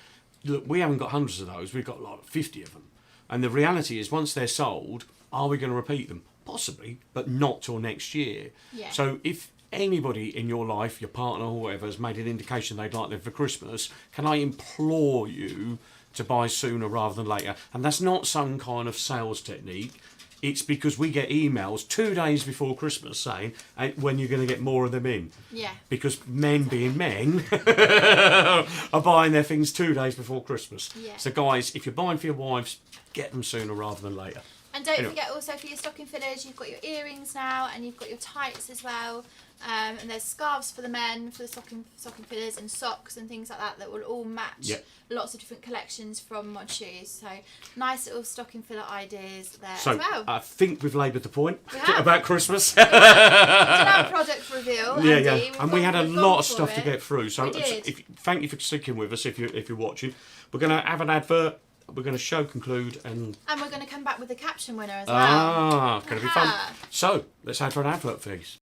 look, we haven't got hundreds of those. We've got like 50 of them. And the reality is, once they're sold, are we going to repeat them? Possibly, but not till next year. Yeah. So if anybody in your life, your partner or whoever, has made an indication they'd like them for Christmas, can I implore you to buy sooner rather than later? And that's not some kind of sales technique. It's because we get emails 2 days before Christmas saying when you're going to get more of them in. Yeah. Because men being men are buying their things 2 days before Christmas. Yeah. So guys, if you're buying for your wives, get them sooner rather than later. And don't forget also for your stocking fillers, you've got your earrings now, and you've got your tights as well. And there's scarves for the men, for the stocking fillers, and socks and things like that will all match. Yep. Lots of different collections from Mod Shoes. So nice little stocking filler ideas there So as well. I think we've laboured the point We have. about Christmas. Did our product reveal, Yeah, Andy. yeah, and we had a we've lot gone of for stuff to it. get through. So, We did. thank you for sticking with us. If you're watching, we're going to have an advert. We're going to show conclude and And we're going to come back with the caption winner as well. going to be fun. Aha. So let's have for an advert, please.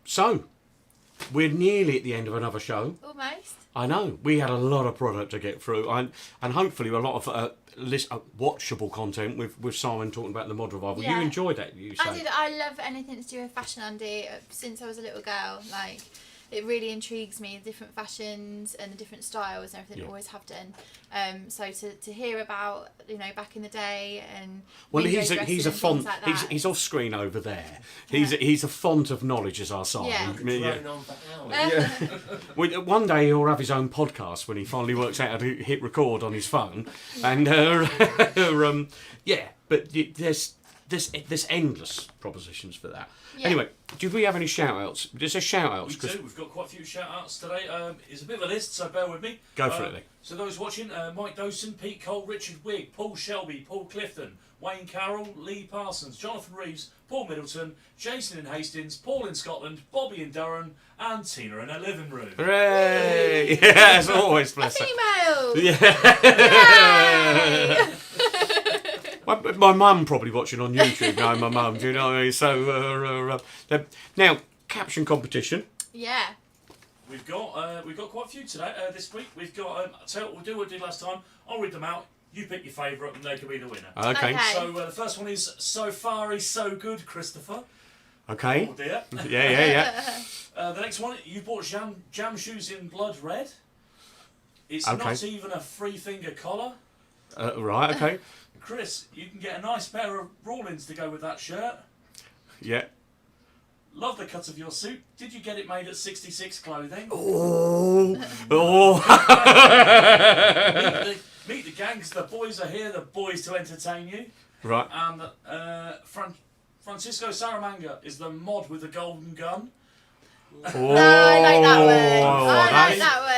So, we're nearly at the end of another show. Almost. I know. We had a lot of product to get through, and hopefully a lot of watchable content with Simon talking about the mod revival. Yeah. You enjoyed that, you say? I did. I love anything to do with fashion, Andy. Since I was a little girl, like it really intrigues me, the different fashions and the different styles and everything. Yeah. Always have done. So to hear about back in the day and Well, window he's a dressing and font. things like that. He's off screen over there. He's a font of knowledge, as our Simon. Yeah. Drone on for hours. Well, one day he'll have his own podcast when he finally works out how to hit record on his phone, and yeah. But there's endless propositions for that. Yeah. Anyway, do we have any shout outs? There's a shout outs. We do. We've got quite a few shout outs today. It's a bit of a list, so bear with me. Go for it, Lee. So those watching, Mike Dawson, Pete Cole, Richard Wigg, Paul Shelby, Paul Clifton, Wayne Carroll, Lee Parsons, Jonathan Reeves, Paul Middleton, Jason in Hastings, Paul in Scotland, Bobby in Durham, and Tina in her living room. Hooray! Yeah, as always, A bless her. female. Yeah. My mum probably watching on YouTube. No, my mum. Do you know what I mean? So now caption competition. Yeah. We've got quite a few today. This week we've got. I'll tell you what we'll do. What we did last time. I'll read them out. You pick your favourite, and they can be the winner. Okay. Okay. So the first one is "So Far Is So Good," Christopher. Okay. Oh dear. Yeah. The next one, you bought jam shoes in blood red. It's Okay. not even a three finger collar. Right. Okay. Chris, you can get a nice pair of Rawlins to go with that shirt. Yeah. Love the cut of your suit. Did you get it made at 66 Clothing? Oh. Meet the gangs. The boys are here. The boys to entertain you. Right. And Francisco Saramanga is the mod with the golden gun. Oh, No, I like that one. I like that's- that one.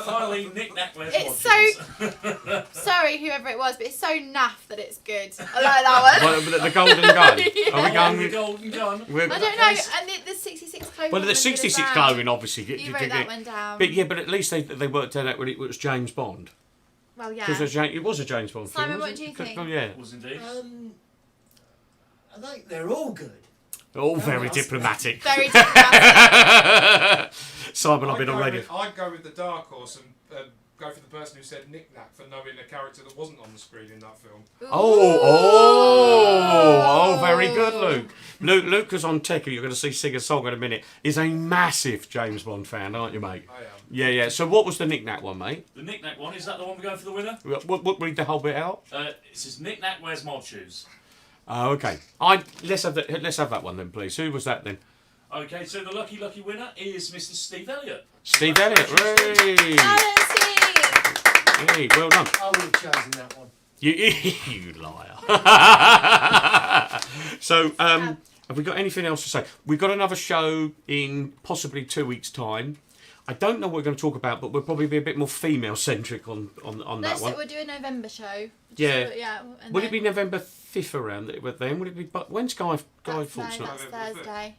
Finally, Nick Necklace. It's watches. Sorry, whoever it was, but it's so naff that it's good. I like that one. Well, the golden gun. Yeah. Are we The going? golden gun. We're- I don't know. And the 66 clothing. Well, the was good as 66 well. clothing, obviously. You wrote that one down. But yeah, but at least they worked out when it was James Bond. Well, yeah. Because it was a James Bond film. Simon, what wasn't do you it? 'Cause- think? Oh, yeah. It was indeed. They're all good. All very diplomatic. Very diplomatic. Simon, I've been on radio. I'd go with the dark horse and go for the person who said knick-knack for knowing a character that wasn't on the screen in that film. Oh, very good, Luke. Luke was on Techie. You're going to see Sing a Song in a minute. Is a massive James Bond fan, aren't you, mate? I am. Yeah. So what was the knick-knack one, mate? The knick-knack one, is that the one we're going for the winner? What read the whole bit out? It says knick-knack wears mod shoes. Oh, okay. Let's have that one then, please. Who was that then? Okay, so the lucky winner is Mr. Steve Elliott. Steve Elliott. Hooray! Hey, well done. I would have chosen that one. You liar. So, have we got anything else to say? We've got another show in possibly 2 weeks' time. I don't know what we're going to talk about, but we'll probably be a bit more female-centric on that one. We'll do a November show. Yeah. Will it be November 5th around then? Would it be? But when's Guy Fawkes? No, that's Thursday.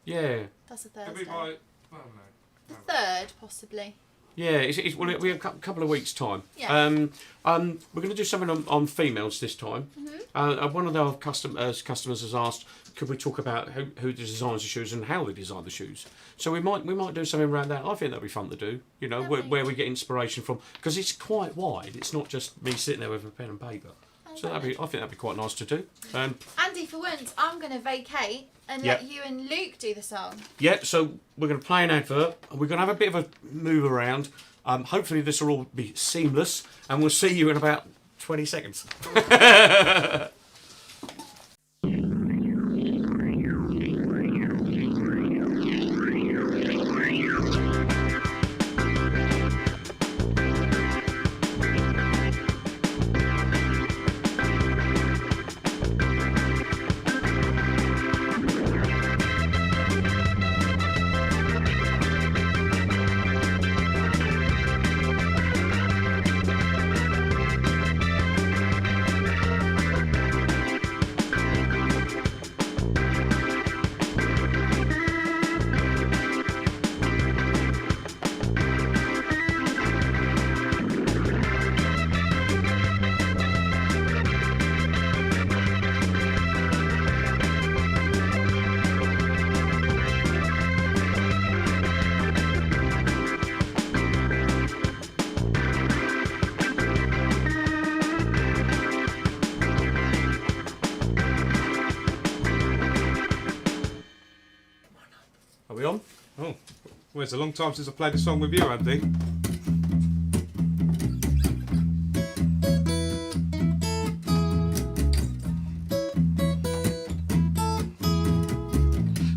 Yeah. That's a Could Thursday. be by... Oh, no. The 3rd, possibly. Yeah, well, it'll be a couple of weeks' time. Yeah. We're going to do something on females this time. Mm-hmm. One of our customers has asked, could we talk about who designs the shoes and how they design the shoes? So we might do something around that. I think that'd be fun to do. You know, where we get inspiration from, because it's quite wide. It's not just me sitting there with a pen and paper. So I think that'd be quite nice to do. Andy, for once, I'm going to vacate and let you and Luke do the song. Yeah, so we're going to play an advert, and we're going to have a bit of a move around. Hopefully this will all be seamless, and we'll see you in about 20 seconds. Are we on? Oh, well, it's a long time since I played a song with you, Andy.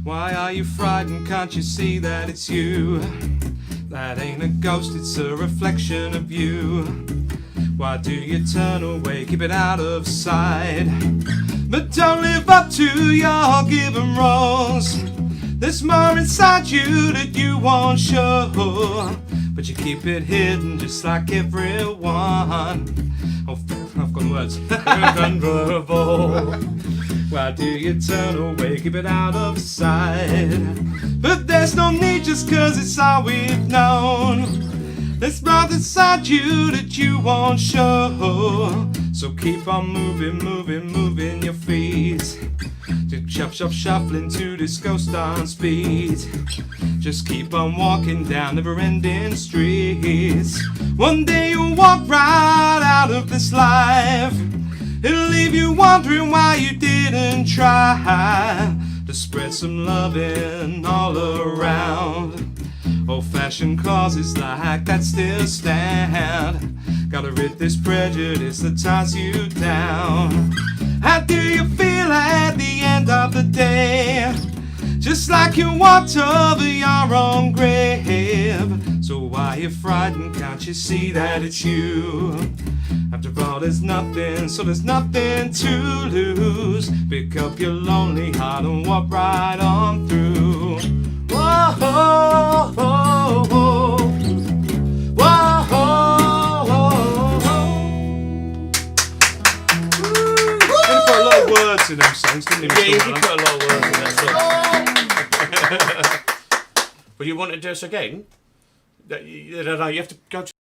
Why are you frightened? Can't you see that it's you? That ain't a ghost, it's a reflection of you. Why do you turn away? Keep it out of sight. But don't live up to your given roles. There's more inside you that you won't show, but you keep it hidden just like everyone. Oh, I've got words. Vulnerable. Why do you turn away? Keep it out of sight. But there's no need just 'cause it's all we've known. There's more inside you that you won't show. So keep on moving your feet. Shuffling to this ghost on speed. Just keep on walking down never-ending streets. One day you'll walk right out of this life. It'll leave you wondering why you didn't try to spread some loving all around. Old-fashioned causes like that still stand. Gotta rid this prejudice that ties you down. How do you feel at the end of the day? Just like you walked over your own grave. So why you frightened? Can't you see that it's you? After all, there's nothing, so there's nothing to lose. Pick up your lonely heart and walk right on through. Whoa, whoa, whoa, whoa. Whoa, whoa, whoa. He put a lot of words in them songs, didn't he? Yeah, you did put a lot of words in that song. But you want to do us again? No, you have to go to...